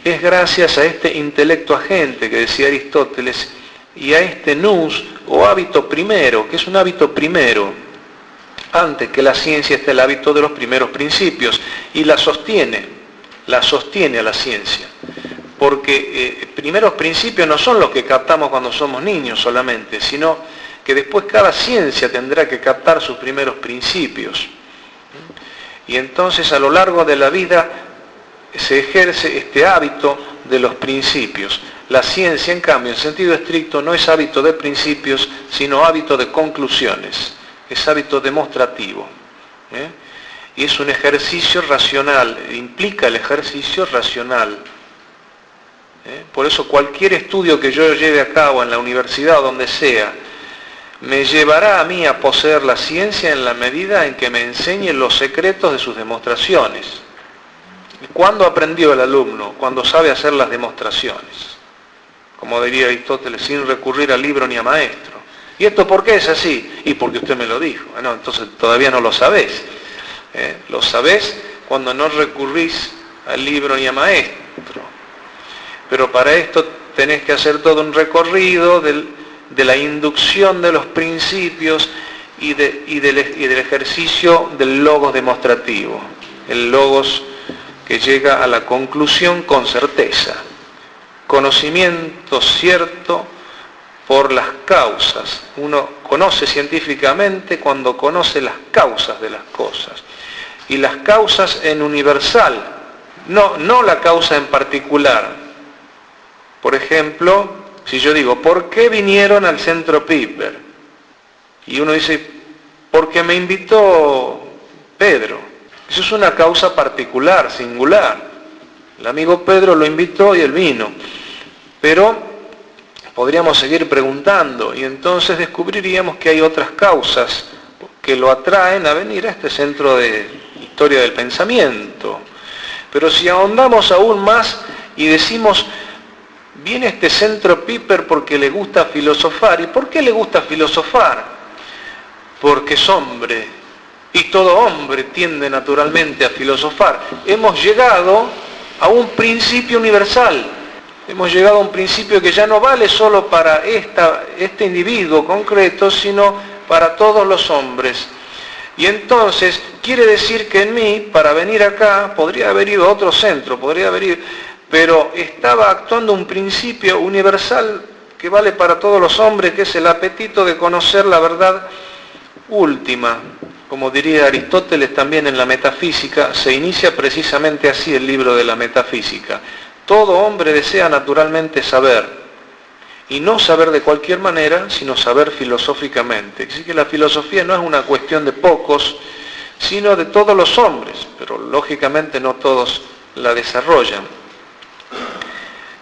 es gracias a este intelecto agente que decía Aristóteles y a este nous o hábito primero, que es un hábito primero. Antes que la ciencia está el hábito de los primeros principios y la sostiene a la ciencia. Porque primeros principios no son los que captamos cuando somos niños solamente, sino que después cada ciencia tendrá que captar sus primeros principios. Y entonces a lo largo de la vida se ejerce este hábito de los principios. La ciencia, en cambio, en sentido estricto, no es hábito de principios, sino hábito de conclusiones. Es hábito demostrativo. Y es un ejercicio racional, implica el ejercicio racional. Por eso cualquier estudio que yo lleve a cabo en la universidad o donde sea, me llevará a mí a poseer la ciencia en la medida en que me enseñe los secretos de sus demostraciones. ¿Cuándo aprendió el alumno? Cuando sabe hacer las demostraciones. Como diría Aristóteles, sin recurrir a libro ni a maestro. ¿Y esto por qué es así? Y porque usted me lo dijo. No, entonces todavía no lo sabés. Lo sabés cuando no recurrís al libro ni a maestro. Pero para esto tenés que hacer todo un recorrido de la inducción de los principios y del ejercicio del logos demostrativo. El logos que llega a la conclusión con certeza. Conocimiento cierto por las causas. Uno conoce científicamente cuando conoce las causas de las cosas. Y las causas en universal, no la causa en particular. Por ejemplo, si yo digo, ¿por qué vinieron al Centro Piper? Y uno dice, porque me invitó Pedro. Eso es una causa particular, singular. El amigo Pedro lo invitó y él vino. Pero, Podríamos seguir preguntando y entonces descubriríamos que hay otras causas que lo atraen a venir a este centro de historia del pensamiento. Pero si ahondamos aún más y decimos, viene a este centro Piper porque le gusta filosofar. ¿Y por qué le gusta filosofar? Porque es hombre y todo hombre tiende naturalmente a filosofar. Hemos llegado a un principio universal. Hemos llegado a un principio que ya no vale solo para este individuo concreto, sino para todos los hombres. Y entonces quiere decir que en mí, para venir acá, podría haber ido a otro centro, pero estaba actuando un principio universal que vale para todos los hombres, que es el apetito de conocer la verdad última. Como diría Aristóteles también en la metafísica, se inicia precisamente así el libro de la metafísica. Todo hombre desea naturalmente saber. Y no saber de cualquier manera, sino saber filosóficamente. Así que la filosofía no es una cuestión de pocos, sino de todos los hombres, pero lógicamente no todos la desarrollan.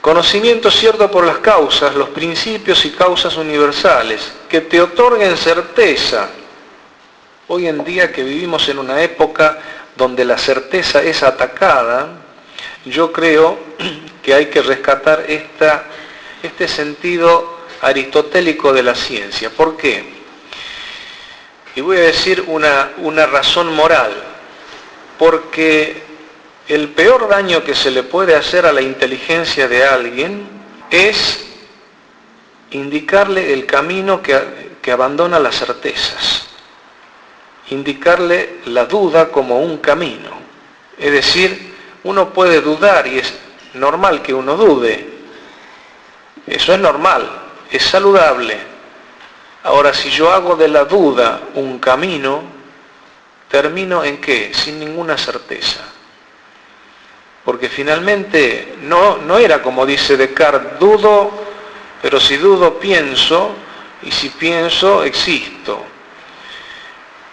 Conocimiento cierto por las causas, los principios y causas universales, que te otorguen certeza. Hoy en día que vivimos en una época donde la certeza es atacada, yo creo que hay que rescatar este sentido aristotélico de la ciencia. ¿Por qué? Y voy a decir una razón moral. Porque el peor daño que se le puede hacer a la inteligencia de alguien es indicarle el camino que abandona las certezas. Indicarle la duda como un camino. Es decir, uno puede dudar y es normal que uno dude. Eso es normal, es saludable. Ahora, si yo hago de la duda un camino, ¿termino en qué? Sin ninguna certeza. Porque finalmente no era como dice Descartes, dudo, pero si dudo pienso, y si pienso existo.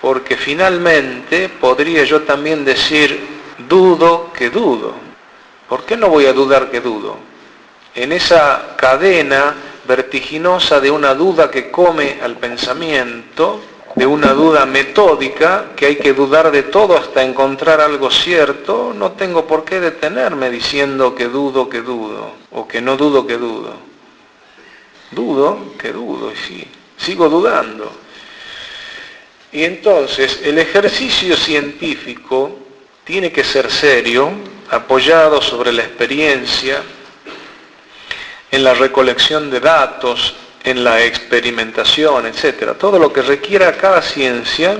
Porque finalmente podría yo también decir, dudo que dudo. ¿Por qué no voy a dudar que dudo? En esa cadena vertiginosa de una duda que come al pensamiento, de una duda metódica, que hay que dudar de todo hasta encontrar algo cierto, no tengo por qué detenerme diciendo que dudo, o que no dudo, que dudo. Dudo, que dudo, y sí, sigo dudando. Y entonces el ejercicio científico tiene que ser serio, apoyado sobre la experiencia, en la recolección de datos, en la experimentación, etc. Todo lo que requiera cada ciencia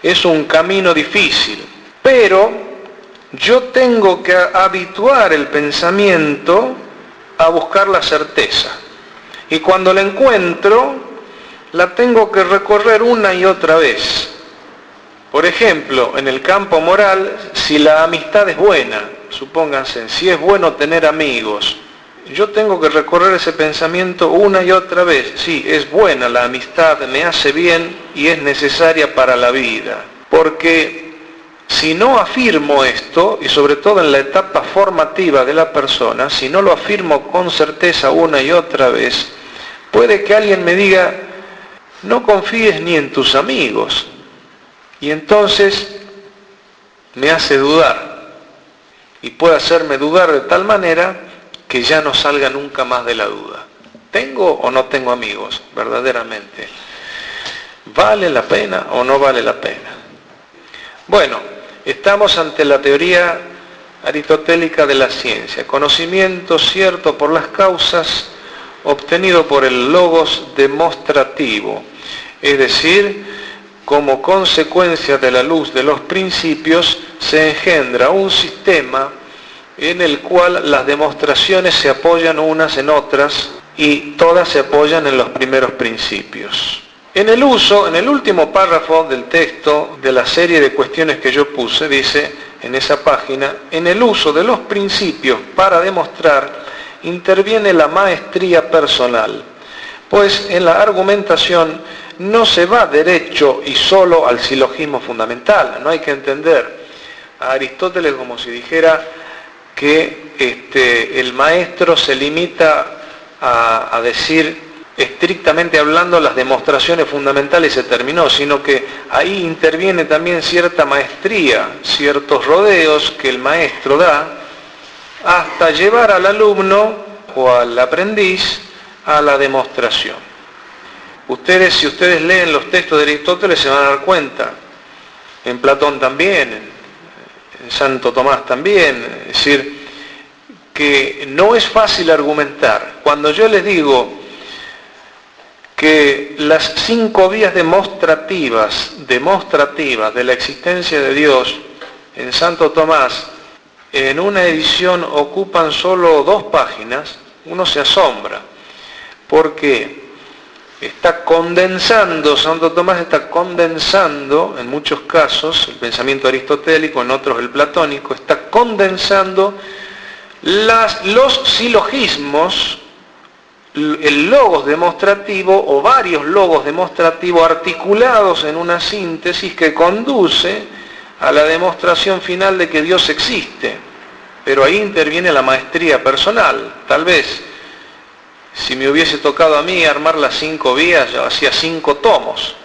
es un camino difícil, pero yo tengo que habituar el pensamiento a buscar la certeza. Y cuando la encuentro, la tengo que recorrer una y otra vez. Por ejemplo, en el campo moral, si la amistad es buena, supónganse, si es bueno tener amigos, yo tengo que recorrer ese pensamiento una y otra vez. Sí, es buena la amistad, me hace bien y es necesaria para la vida. Porque si no afirmo esto, y sobre todo en la etapa formativa de la persona, si no lo afirmo con certeza una y otra vez, puede que alguien me diga, no confíes ni en tus amigos. Y entonces me hace dudar. Y puede hacerme dudar de tal manera que ya no salga nunca más de la duda. ¿Tengo o no tengo amigos? Verdaderamente. ¿Vale la pena o no vale la pena? Bueno, estamos ante la teoría aristotélica de la ciencia. Conocimiento cierto por las causas, obtenido por el logos demostrativo. Es decir, como consecuencia de la luz de los principios, se engendra un sistema en el cual las demostraciones se apoyan unas en otras y todas se apoyan en los primeros principios. En el último párrafo del texto de la serie de cuestiones que yo puse, dice en esa página, en el uso de los principios para demostrar interviene la maestría personal, pues en la argumentación no se va derecho y solo al silogismo fundamental. No hay que entender a Aristóteles como si dijera que el maestro se limita a decir estrictamente hablando las demostraciones fundamentales se terminó, sino que ahí interviene también cierta maestría, ciertos rodeos que el maestro da hasta llevar al alumno o al aprendiz a la demostración. Si ustedes leen los textos de Aristóteles se van a dar cuenta, en Platón también, en Santo Tomás también, es decir, que no es fácil argumentar. Cuando yo les digo que las 5 vías demostrativas de la existencia de Dios en Santo Tomás, en una edición ocupan solo 2 páginas, uno se asombra, porque Santo Tomás está condensando, en muchos casos, el pensamiento aristotélico, en otros el platónico, está condensando los silogismos, el logos demostrativo o varios logos demostrativos articulados en una síntesis que conduce a la demostración final de que Dios existe. Pero ahí interviene la maestría personal. Tal vez, si me hubiese tocado a mí armar las 5 vías, yo hacía 5 tomos,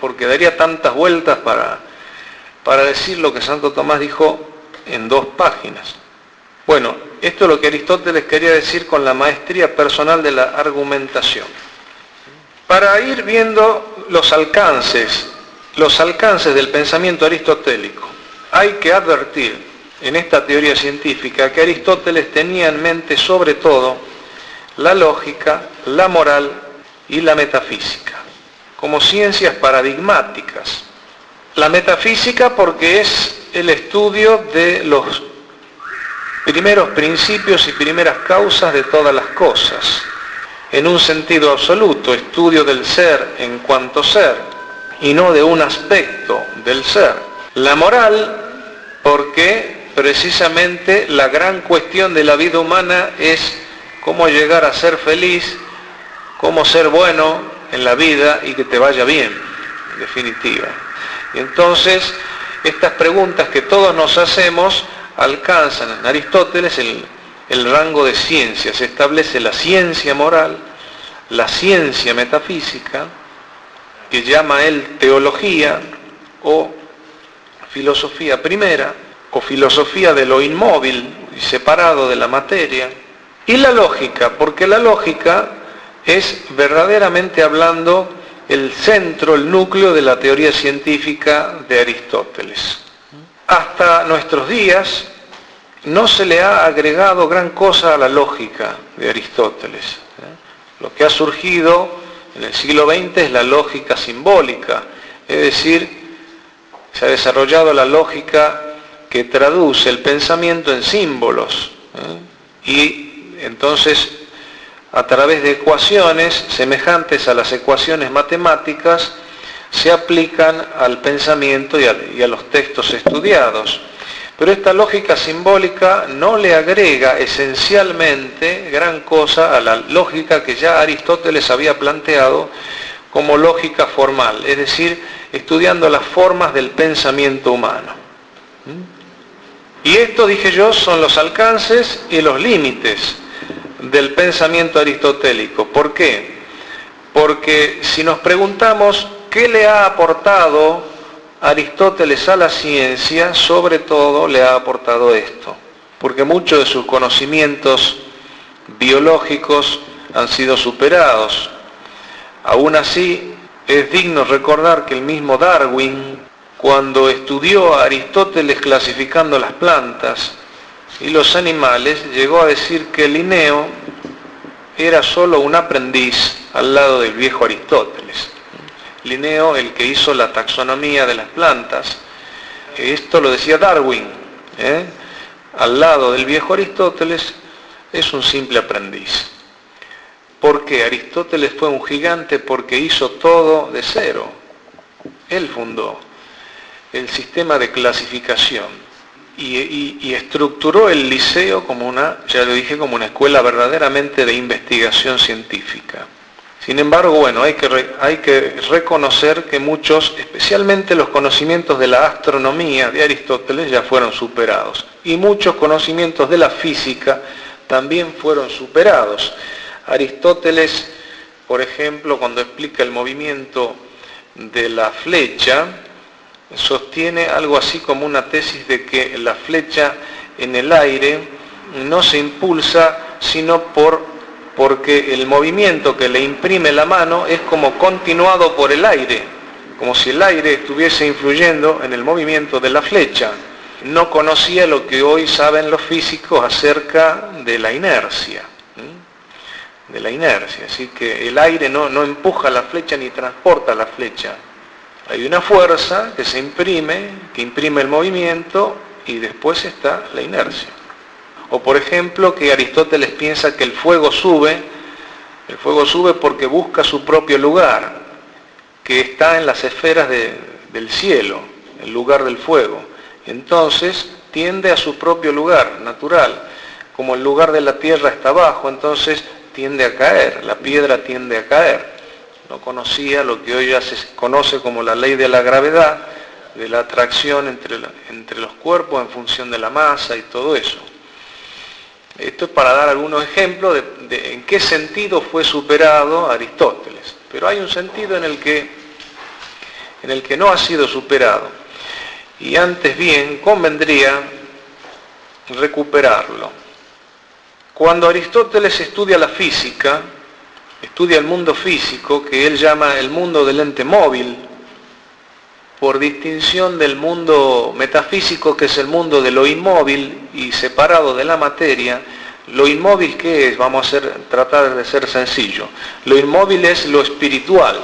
porque daría tantas vueltas para decir lo que Santo Tomás dijo en 2 páginas. Bueno, esto es lo que Aristóteles quería decir con la maestría personal de la argumentación. Para ir viendo los alcances del pensamiento aristotélico, hay que advertir en esta teoría científica que Aristóteles tenía en mente sobre todo la lógica, la moral y la metafísica, como ciencias paradigmáticas. La metafísica porque es el estudio de los primeros principios y primeras causas de todas las cosas, en un sentido absoluto, estudio del ser en cuanto ser, y no de un aspecto del ser. La moral, porque precisamente la gran cuestión de la vida humana es cómo llegar a ser feliz, cómo ser bueno en la vida y que te vaya bien, en definitiva. Y entonces, estas preguntas que todos nos hacemos alcanzan en Aristóteles el rango de ciencia. Se establece la ciencia moral, la ciencia metafísica, que llama él teología o filosofía primera, o filosofía de lo inmóvil y separado de la materia, y la lógica, porque la lógica es verdaderamente hablando el centro, el núcleo de la teoría científica de Aristóteles. Hasta nuestros días no se le ha agregado gran cosa a la lógica de Aristóteles. Lo que ha surgido en el siglo XX es la lógica simbólica, es decir, se ha desarrollado la lógica que traduce el pensamiento en símbolos, y entonces a través de ecuaciones semejantes a las ecuaciones matemáticas se aplican al pensamiento y a los textos estudiados. Pero esta lógica simbólica no le agrega esencialmente gran cosa a la lógica que ya Aristóteles había planteado como lógica formal, es decir, estudiando las formas del pensamiento humano. Y esto, dije yo, son los alcances y los límites del pensamiento aristotélico. ¿Por qué? Porque si nos preguntamos qué le ha aportado Aristóteles a la ciencia, sobre todo le ha aportado esto, porque muchos de sus conocimientos biológicos han sido superados. Aún así, es digno recordar que el mismo Darwin, cuando estudió a Aristóteles clasificando las plantas y los animales, llegó a decir que Linneo era solo un aprendiz al lado del viejo Aristóteles. Linneo, el que hizo la taxonomía de las plantas, esto lo decía Darwin, al lado del viejo Aristóteles, es un simple aprendiz. ¿Por qué? Aristóteles fue un gigante porque hizo todo de cero. Él fundó el sistema de clasificación y estructuró el liceo como ya lo dije, como una escuela verdaderamente de investigación científica. Sin embargo, bueno, hay que reconocer que muchos, especialmente los conocimientos de la astronomía de Aristóteles, ya fueron superados. Y muchos conocimientos de la física también fueron superados. Aristóteles, por ejemplo, cuando explica el movimiento de la flecha, sostiene algo así como una tesis de que la flecha en el aire no se impulsa sino porque el movimiento que le imprime la mano es como continuado por el aire, como si el aire estuviese influyendo en el movimiento de la flecha. No conocía lo que hoy saben los físicos acerca de la inercia. Así que el aire no empuja la flecha ni transporta la flecha. Hay una fuerza que se imprime, que imprime el movimiento, y después está la inercia. O por ejemplo que Aristóteles piensa que el fuego sube porque busca su propio lugar, que está en las esferas del cielo, el lugar del fuego. Entonces tiende a su propio lugar natural. Como el lugar de la tierra está abajo, entonces tiende a caer, la piedra tiende a caer. No conocía lo que hoy ya se conoce como la ley de la gravedad, de la atracción entre los cuerpos en función de la masa y todo eso. Esto es para dar algunos ejemplos de en qué sentido fue superado Aristóteles. Pero hay un sentido en el que no ha sido superado. Y antes bien convendría recuperarlo. Cuando Aristóteles estudia la física, estudia el mundo físico, que él llama el mundo del ente móvil, por distinción del mundo metafísico, que es el mundo de lo inmóvil y separado de la materia. Lo inmóvil, ¿qué es? Vamos a tratar de ser sencillo. Lo inmóvil es lo espiritual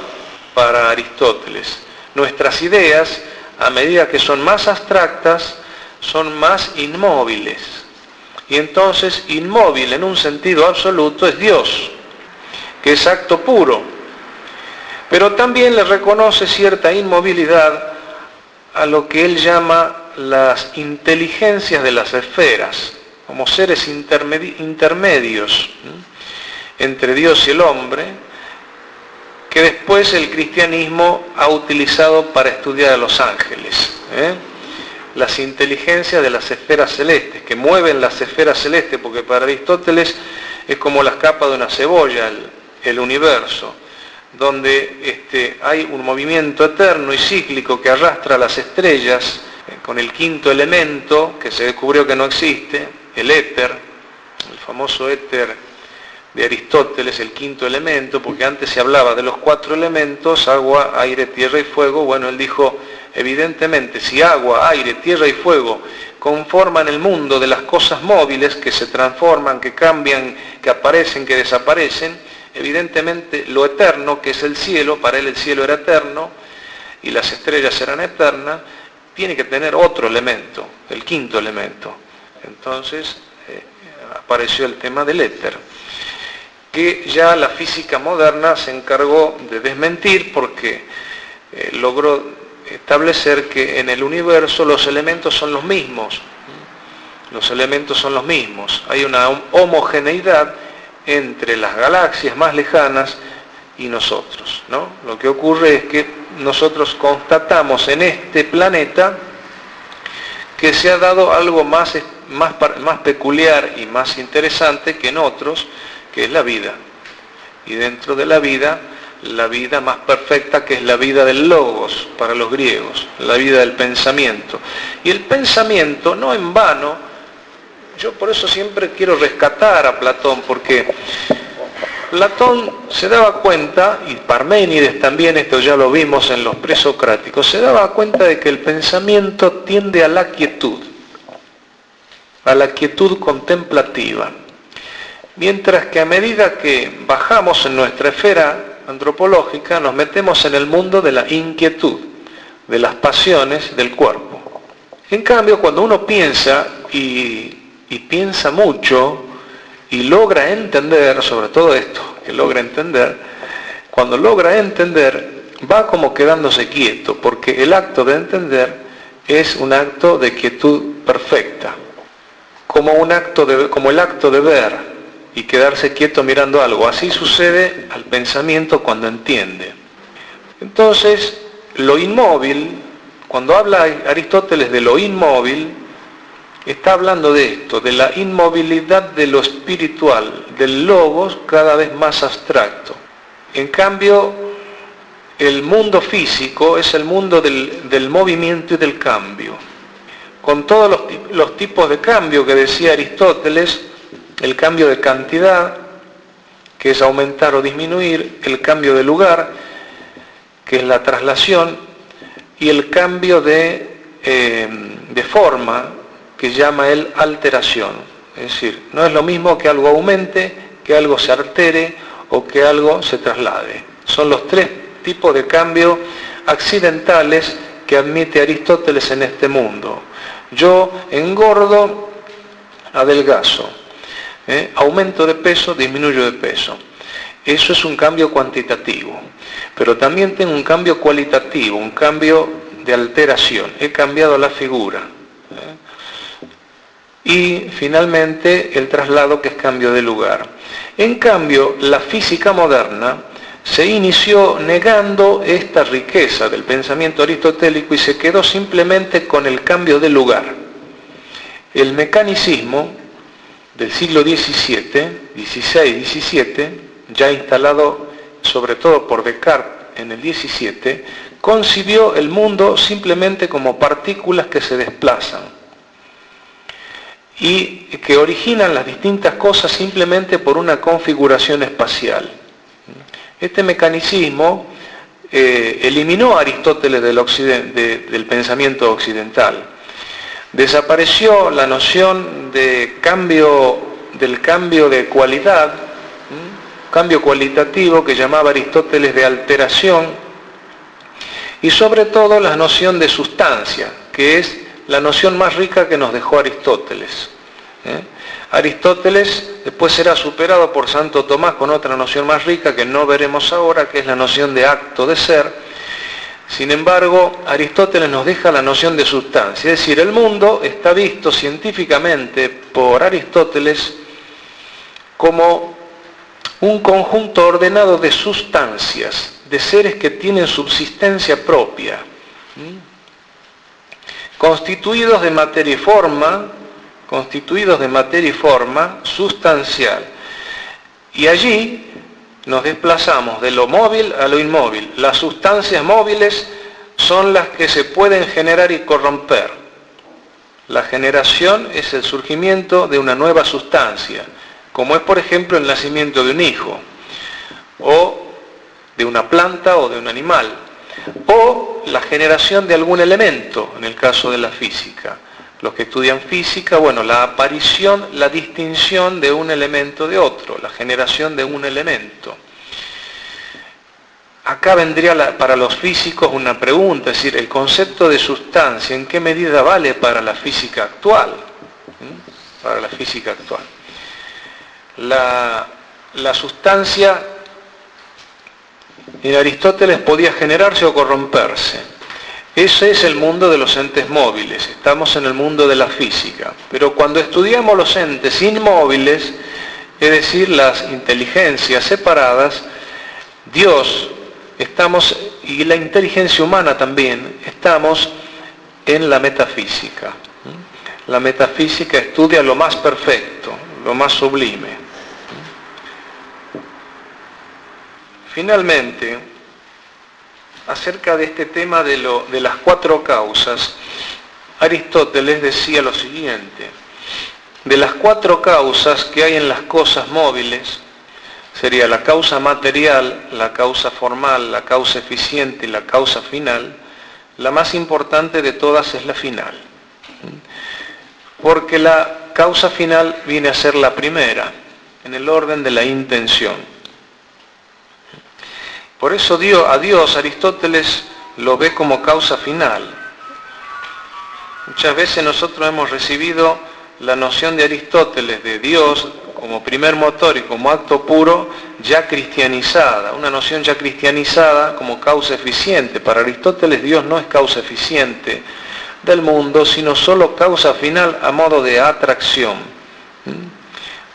para Aristóteles. Nuestras ideas, a medida que son más abstractas, son más inmóviles. Y entonces, inmóvil en un sentido absoluto es Dios, que es acto puro. Pero también le reconoce cierta inmovilidad a lo que él llama las inteligencias de las esferas, como seres intermedios entre Dios y el hombre, que después el cristianismo ha utilizado para estudiar a los ángeles. Las inteligencias de las esferas celestes, que mueven las esferas celestes, porque para Aristóteles es como las capas de una cebolla, el universo, donde hay un movimiento eterno y cíclico que arrastra las estrellas, con el quinto elemento, que se descubrió que no existe, el éter, el famoso éter de Aristóteles, el quinto elemento, porque antes se hablaba de los 4 elementos, agua, aire, tierra y fuego. Bueno, él dijo, evidentemente, si agua, aire, tierra y fuego conforman el mundo de las cosas móviles, que se transforman, que cambian, que aparecen, que desaparecen, evidentemente lo eterno, que es el cielo, para él el cielo era eterno y las estrellas eran eternas, tiene que tener otro elemento, el quinto elemento. Entonces apareció el tema del éter, que ya la física moderna se encargó de desmentir, porque logró establecer que en el universo los elementos son los mismos. Los elementos son los mismos. Hay una homogeneidad entre las galaxias más lejanas y nosotros, ¿no? Lo que ocurre es que nosotros constatamos en este planeta que se ha dado algo más peculiar y más interesante que en otros, que es la vida. Y dentro de la vida más perfecta, que es la vida del logos para los griegos, la vida del pensamiento. Y el pensamiento, no en vano, yo por eso siempre quiero rescatar a Platón, porque Platón se daba cuenta, y Parménides también, esto ya lo vimos en los presocráticos, se daba cuenta de que el pensamiento tiende a la quietud contemplativa. Mientras que a medida que bajamos en nuestra esfera antropológica, nos metemos en el mundo de la inquietud, de las pasiones del cuerpo. En cambio, cuando uno piensa y piensa mucho y logra entender, sobre todo esto, que logra entender, cuando logra entender, va como quedándose quieto, porque el acto de entender es un acto de quietud perfecta, como el acto de ver y quedarse quieto mirando algo. Así sucede al pensamiento cuando entiende. Entonces, lo inmóvil, cuando habla Aristóteles de lo inmóvil, está hablando de esto, de la inmovilidad de lo espiritual, del logos cada vez más abstracto. En cambio, el mundo físico es el mundo del movimiento y del cambio. Con todos los tipos de cambio que decía Aristóteles, el cambio de cantidad, que es aumentar o disminuir, el cambio de lugar, que es la traslación, y el cambio de forma, que llama él alteración. Es decir, no es lo mismo que algo aumente, que algo se altere o que algo se traslade. Son los tres tipos de cambio accidentales que admite Aristóteles en este mundo. Yo engordo, adelgazo. Aumento de peso, disminuyo de peso. Eso es un cambio cuantitativo. Pero también tengo un cambio cualitativo, un cambio de alteración. He cambiado la figura. Y finalmente el traslado, que es cambio de lugar. En cambio, la física moderna se inició negando esta riqueza del pensamiento aristotélico y se quedó simplemente con el cambio de lugar. El mecanicismo del siglo XVII, XVI-XVII, ya instalado sobre todo por Descartes en el XVII, concibió el mundo simplemente como partículas que se desplazan y que originan las distintas cosas simplemente por una configuración espacial. Este mecanicismo eliminó a Aristóteles del pensamiento occidental. Desapareció la noción del cambio de cualidad, cambio cualitativo que llamaba Aristóteles de alteración, y sobre todo la noción de sustancia, que es la noción más rica que nos dejó Aristóteles. Aristóteles después será superado por Santo Tomás con otra noción más rica que no veremos ahora, que es la noción de acto de ser. Sin embargo, Aristóteles nos deja la noción de sustancia, es decir, el mundo está visto científicamente por Aristóteles como un conjunto ordenado de sustancias, de seres que tienen subsistencia propia, constituidos de materia y forma sustancial. Y allí nos desplazamos de lo móvil a lo inmóvil. Las sustancias móviles son las que se pueden generar y corromper. La generación es el surgimiento de una nueva sustancia, como es por ejemplo el nacimiento de un hijo, o de una planta o de un animal, o la generación de algún elemento, en el caso de la física. Los que estudian física, bueno, la aparición, la distinción de un elemento de otro, la generación de un elemento. Acá vendría para los físicos una pregunta, es decir, el concepto de sustancia, ¿en qué medida vale para la física actual? Para la física actual. La sustancia en Aristóteles podía generarse o corromperse. Ese es el mundo de los entes móviles, estamos en el mundo de la física. Pero cuando estudiamos los entes inmóviles, es decir, las inteligencias separadas, Dios, y la inteligencia humana también, estamos en la metafísica. La metafísica estudia lo más perfecto, lo más sublime. Finalmente, acerca de este tema de las cuatro causas, Aristóteles decía lo siguiente: de las cuatro causas que hay en las cosas móviles, sería la causa material, la causa formal, la causa eficiente y la causa final, la más importante de todas es la final. Porque la causa final viene a ser la primera, en el orden de la intención. Por eso a Dios Aristóteles lo ve como causa final. Muchas veces nosotros hemos recibido la noción de Aristóteles de Dios como primer motor y como acto puro ya cristianizada, una noción ya cristianizada como causa eficiente. Para Aristóteles Dios no es causa eficiente del mundo, sino solo causa final a modo de atracción.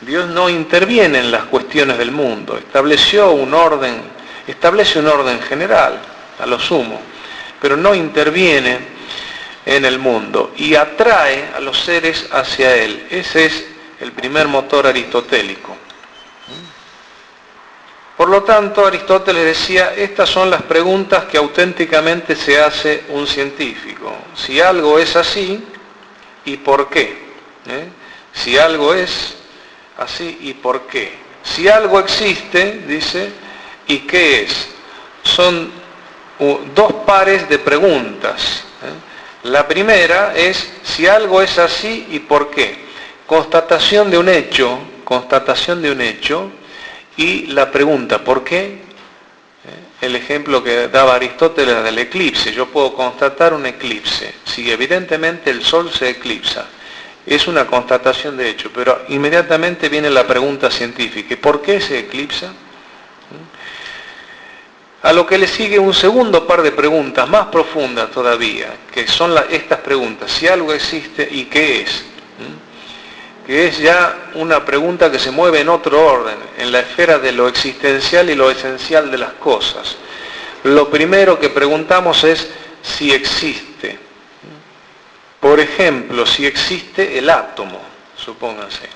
Dios no interviene en las cuestiones del mundo, establece un orden general, a lo sumo, pero no interviene en el mundo y atrae a los seres hacia él. Ese es el primer motor aristotélico. Por lo tanto, Aristóteles decía, estas son las preguntas que auténticamente se hace un científico. Si algo es así, ¿y por qué? Si algo es así, ¿y por qué? Si algo existe, dice, ¿y qué es? Son dos pares de preguntas. La primera es, si algo es así, ¿y por qué? Constatación de un hecho, y la pregunta, ¿por qué? El ejemplo que daba Aristóteles del eclipse. Yo puedo constatar un eclipse. Si evidentemente el sol se eclipsa, es una constatación de hecho, pero inmediatamente viene la pregunta científica. ¿Por qué se eclipsa? A lo que le sigue un segundo par de preguntas, más profundas todavía, que son estas preguntas. Si algo existe, ¿y qué es? Que es ya una pregunta que se mueve en otro orden, en la esfera de lo existencial y lo esencial de las cosas. Lo primero que preguntamos es si existe. Por ejemplo, si existe el átomo, supónganse.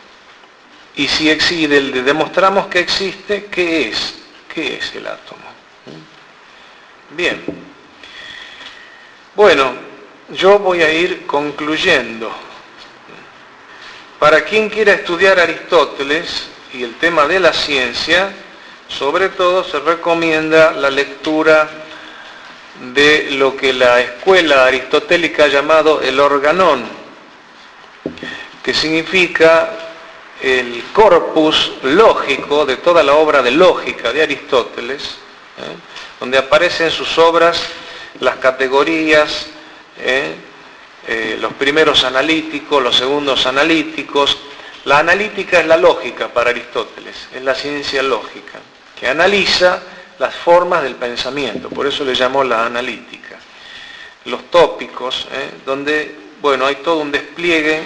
Y si demostramos que existe, ¿qué es? ¿Qué es el átomo? Bien. Bueno, yo voy a ir concluyendo. Para quien quiera estudiar Aristóteles y el tema de la ciencia, sobre todo se recomienda la lectura de lo que la escuela aristotélica ha llamado el organón, que significa el corpus lógico de toda la obra de lógica de Aristóteles, donde aparecen sus obras las categorías, los primeros analíticos, los segundos analíticos. La analítica es la lógica para Aristóteles, es la ciencia lógica, que analiza las formas del pensamiento, por eso le llamó la analítica. Los tópicos, donde, bueno, hay todo un despliegue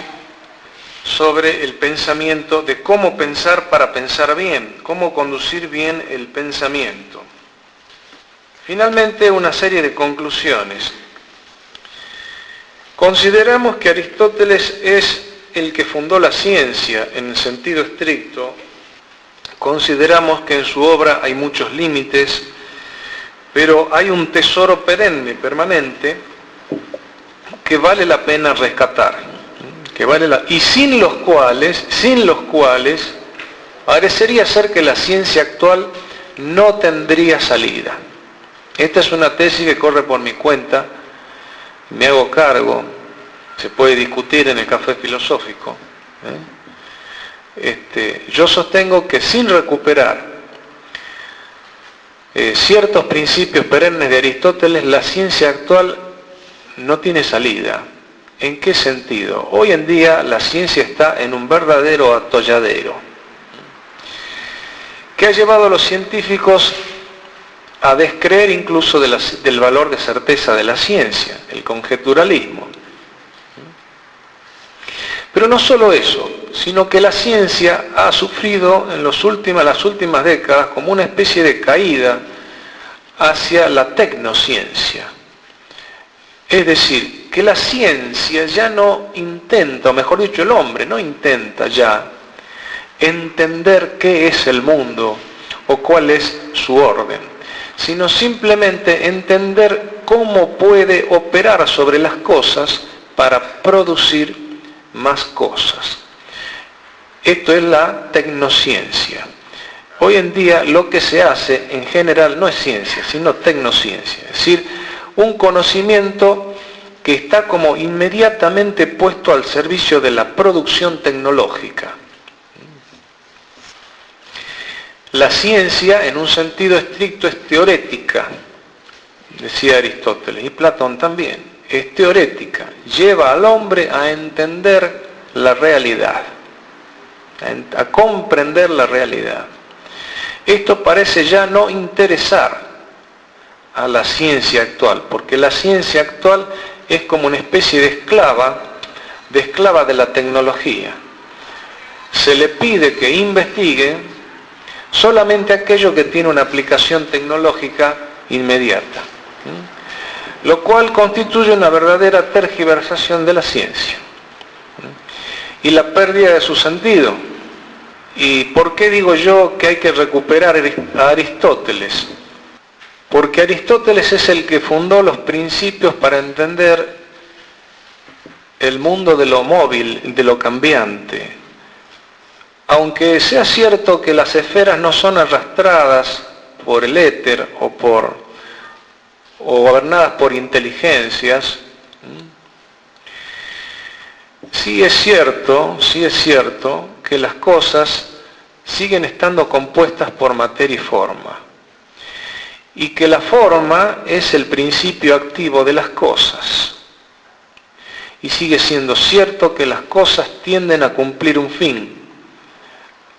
sobre el pensamiento, de cómo pensar para pensar bien, cómo conducir bien el pensamiento. Finalmente, una serie de conclusiones. Consideramos que Aristóteles es el que fundó la ciencia en el sentido estricto. Consideramos que en su obra hay muchos límites, pero hay un tesoro perenne, permanente, que vale la pena rescatar, y sin los cuales parecería ser que la ciencia actual no tendría salida. Esta es una tesis que corre por mi cuenta, me hago cargo, se puede discutir en el café filosófico. Yo sostengo que sin recuperar ciertos principios perennes de Aristóteles, la ciencia actual no tiene salida. ¿En qué sentido? Hoy en día la ciencia está en un verdadero atolladero, que ha llevado a los científicos a descreer incluso del valor de certeza de la ciencia, el conjeturalismo. Pero no solo eso, sino que la ciencia ha sufrido en las últimas décadas como una especie de caída hacia la tecnociencia. Es decir, que la ciencia ya no intenta, o mejor dicho, el hombre no intenta ya entender qué es el mundo o cuál es su orden, sino simplemente entender cómo puede operar sobre las cosas para producir más cosas. Esto es la tecnociencia. Hoy en día lo que se hace en general no es ciencia, sino tecnociencia, es decir, un conocimiento que está como inmediatamente puesto al servicio de la producción tecnológica. La ciencia, en un sentido estricto, es teorética, decía Aristóteles, y Platón también, es teorética, lleva al hombre a entender la realidad, a comprender la realidad. Esto parece ya no interesar a la ciencia actual, porque la ciencia actual es como una especie de esclava de la tecnología. Se le pide que investigue solamente aquello que tiene una aplicación tecnológica inmediata. lo cual constituye una verdadera tergiversación de la ciencia y la pérdida de su sentido. ¿Y por qué digo yo que hay que recuperar a Aristóteles? Porque Aristóteles es el que fundó los principios para entender el mundo de lo móvil, de lo cambiante. Aunque sea cierto que las esferas no son arrastradas por el éter o gobernadas por inteligencias, sí es cierto que las cosas siguen estando compuestas por materia y forma, y que la forma es el principio activo de las cosas, y sigue siendo cierto que las cosas tienden a cumplir un fin.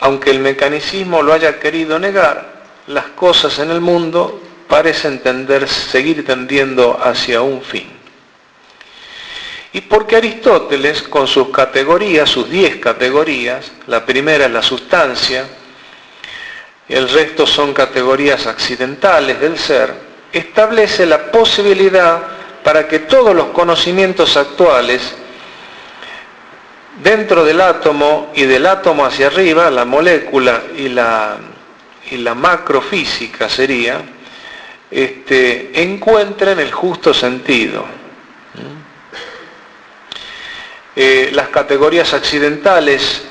Aunque el mecanicismo lo haya querido negar, las cosas en el mundo parecen seguir tendiendo hacia un fin. Y porque Aristóteles, con sus categorías, sus 10 categorías, la primera es la sustancia, el resto son categorías accidentales del ser, establece la posibilidad para que todos los conocimientos actuales, dentro del átomo y del átomo hacia arriba, la molécula y la macrofísica sería, encuentren el justo sentido. Las categorías accidentales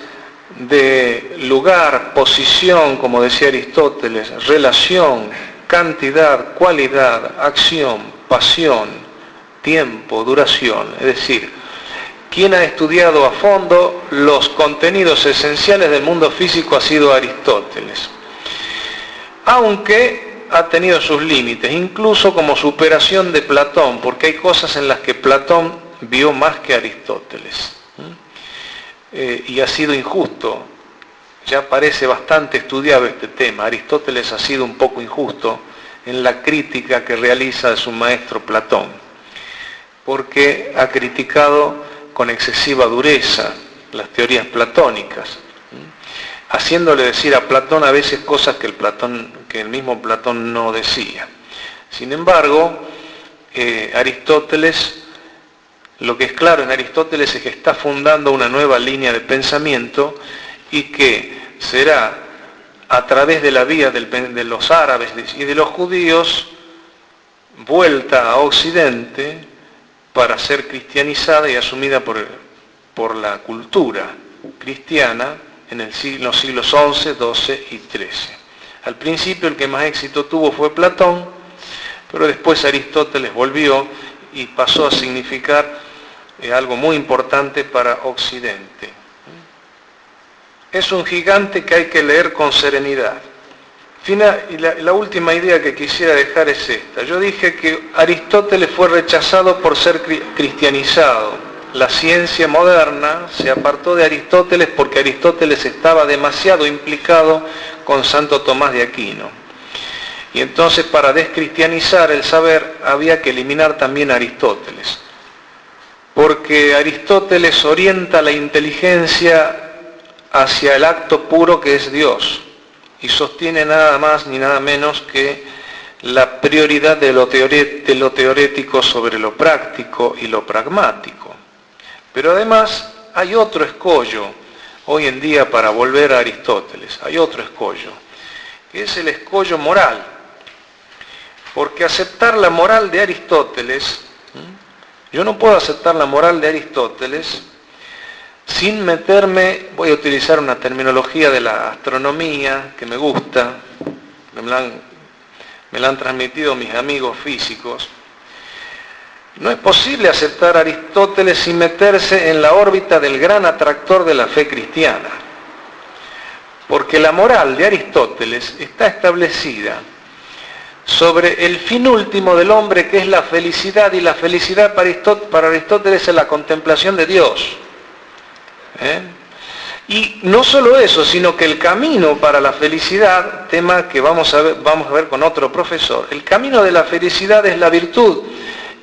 de lugar, posición, como decía Aristóteles, relación, cantidad, cualidad, acción, pasión, tiempo, duración, es decir, quien ha estudiado a fondo los contenidos esenciales del mundo físico ha sido Aristóteles, aunque ha tenido sus límites, incluso como superación de Platón, porque hay cosas en las que Platón vio más que Aristóteles, y ha sido injusto. Ya parece bastante estudiado este tema. Aristóteles ha sido un poco injusto en la crítica que realiza de su maestro Platón, porque ha criticado con excesiva dureza las teorías platónicas, haciéndole decir a Platón a veces cosas que el mismo Platón no decía. Sin embargo, Aristóteles, lo que es claro en Aristóteles es que está fundando una nueva línea de pensamiento y que será a través de la vía de los árabes y de los judíos vuelta a Occidente para ser cristianizada y asumida por la cultura cristiana en los siglos XI, XII y XIII. Al principio el que más éxito tuvo fue Platón, pero después Aristóteles volvió y pasó a significar algo muy importante para Occidente. Es un gigante que hay que leer con serenidad. Y la última idea que quisiera dejar es esta. Yo dije que Aristóteles fue rechazado por ser cristianizado. La ciencia moderna se apartó de Aristóteles porque Aristóteles estaba demasiado implicado con Santo Tomás de Aquino. Y entonces para descristianizar el saber había que eliminar también a Aristóteles. Porque Aristóteles orienta la inteligencia hacia el acto puro que es Dios. Y sostiene nada más ni nada menos que la prioridad de lo teorético sobre lo práctico y lo pragmático. Pero además hay otro escollo hoy en día para volver a Aristóteles, hay otro escollo, que es el escollo moral. Porque aceptar la moral de Aristóteles, yo no puedo aceptar la moral de Aristóteles sin meterme, voy a utilizar una terminología de la astronomía que me gusta, me la han transmitido mis amigos físicos. No es posible aceptar a Aristóteles sin meterse en la órbita del gran atractor de la fe cristiana, porque la moral de Aristóteles está establecida sobre el fin último del hombre, que es la felicidad, y la felicidad para Aristóteles es la contemplación de Dios. Y no solo eso, sino que el camino para la felicidad, tema que vamos a ver con otro profesor, el camino de la felicidad es la virtud,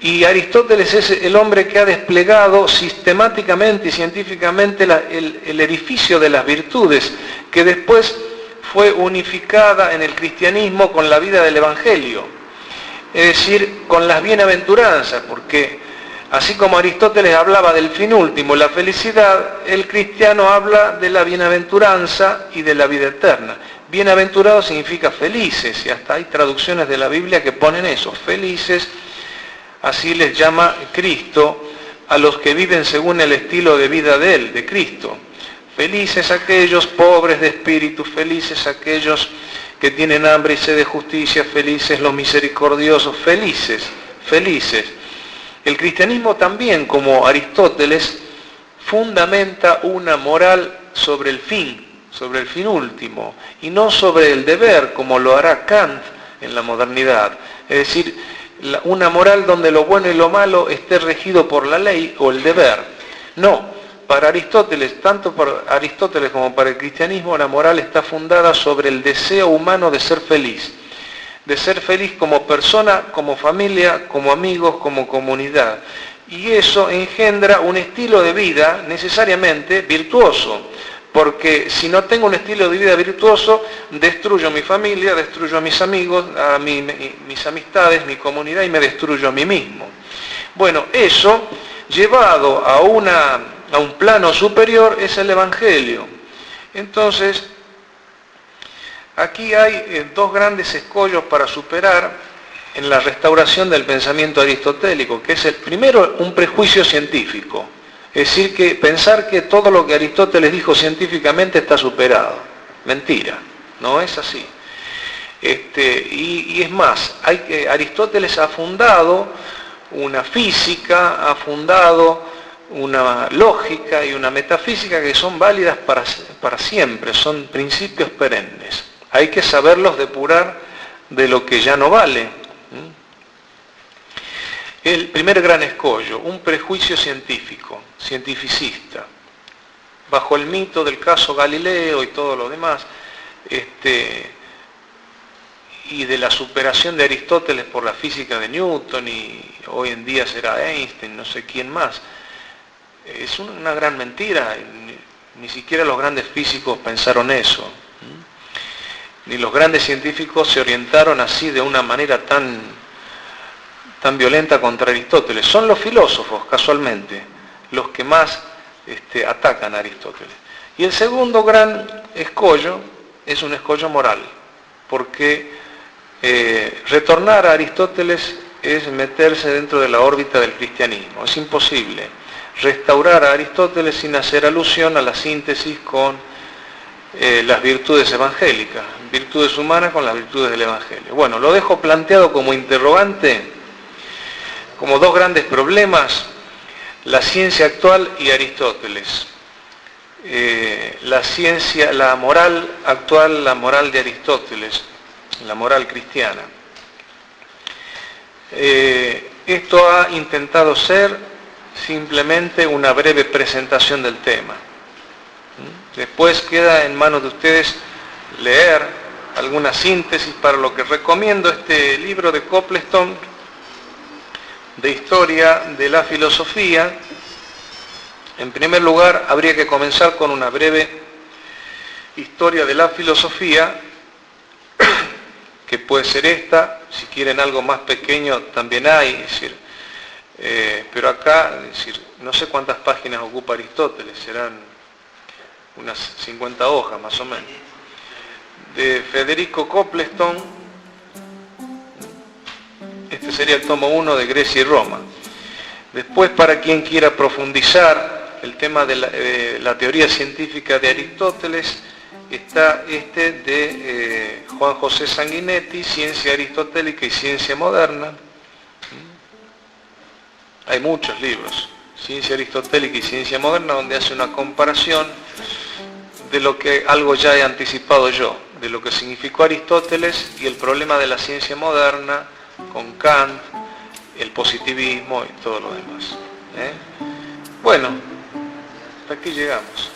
y Aristóteles es el hombre que ha desplegado sistemáticamente y científicamente el edificio de las virtudes, que después fue unificada en el cristianismo con la vida del Evangelio. es decir, con las bienaventuranzas, porque así como Aristóteles hablaba del fin último, la felicidad, el cristiano habla de la bienaventuranza y de la vida eterna. Bienaventurado significa felices, y hasta hay traducciones de la Biblia que ponen eso, felices, así les llama Cristo a los que viven según el estilo de vida de Él, de Cristo. Felices aquellos pobres de espíritu, felices aquellos que tienen hambre y sed de justicia, felices los misericordiosos, felices, felices. El cristianismo también, como Aristóteles, fundamenta una moral sobre el fin último, y no sobre el deber, como lo hará Kant en la modernidad. Es decir, una moral donde lo bueno y lo malo esté regido por la ley o el deber. No. Para Aristóteles, tanto para Aristóteles como para el cristianismo, la moral está fundada sobre el deseo humano de ser feliz como persona, como familia, como amigos, como comunidad. Y eso engendra un estilo de vida necesariamente virtuoso, porque si no tengo un estilo de vida virtuoso, destruyo mi familia, destruyo a mis amigos, mis amistades, mi comunidad, y me destruyo a mí mismo. Bueno, eso, llevado a un plano superior, es el Evangelio. Entonces, aquí hay dos grandes escollos para superar en la restauración del pensamiento aristotélico, que es el primero, un prejuicio científico. Es decir, que pensar que todo lo que Aristóteles dijo científicamente está superado. Mentira, no es así. Y es más, Aristóteles ha fundado una física, ha fundado una lógica y una metafísica que son válidas para siempre, son principios perennes. Hay que saberlos depurar de lo que ya no vale. El primer gran escollo, un prejuicio científico, cientificista, bajo el mito del caso Galileo y todo lo demás, y de la superación de Aristóteles por la física de Newton, y hoy en día será Einstein, no sé quién más. Es una gran mentira, ni siquiera los grandes físicos pensaron eso, ni los grandes científicos se orientaron así de una manera tan violenta contra Aristóteles. Son los filósofos, casualmente, los que más atacan a Aristóteles. Y el segundo gran escollo es un escollo moral, porque retornar a Aristóteles es meterse dentro de la órbita del cristianismo. Es imposible restaurar a Aristóteles sin hacer alusión a la síntesis con las virtudes evangélicas, virtudes humanas con las virtudes del Evangelio. Bueno, lo dejo planteado como interrogante, como dos grandes problemas, la ciencia actual y Aristóteles. La moral actual, la moral de Aristóteles, la moral cristiana. Esto ha intentado ser simplemente una breve presentación del tema. Después queda en manos de ustedes leer alguna síntesis, para lo que recomiendo este libro de Copleston de historia de la filosofía. En primer lugar, habría que comenzar con una breve historia de la filosofía, que puede ser esta. Si quieren algo más pequeño también hay, es decir, pero acá, es decir, no sé cuántas páginas ocupa Aristóteles, serán unas 50 hojas más o menos, de Federico Copleston. Este sería el tomo 1 de Grecia y Roma. Después, para quien quiera profundizar el tema de la teoría científica de Aristóteles, está de Juan José Sanguinetti, Ciencia Aristotélica y Ciencia Moderna. Hay muchos libros, Ciencia Aristotélica y Ciencia Moderna, donde hace una comparación de lo que algo ya he anticipado yo, de lo que significó Aristóteles y el problema de la ciencia moderna con Kant, el positivismo y todo lo demás. Bueno, hasta aquí llegamos.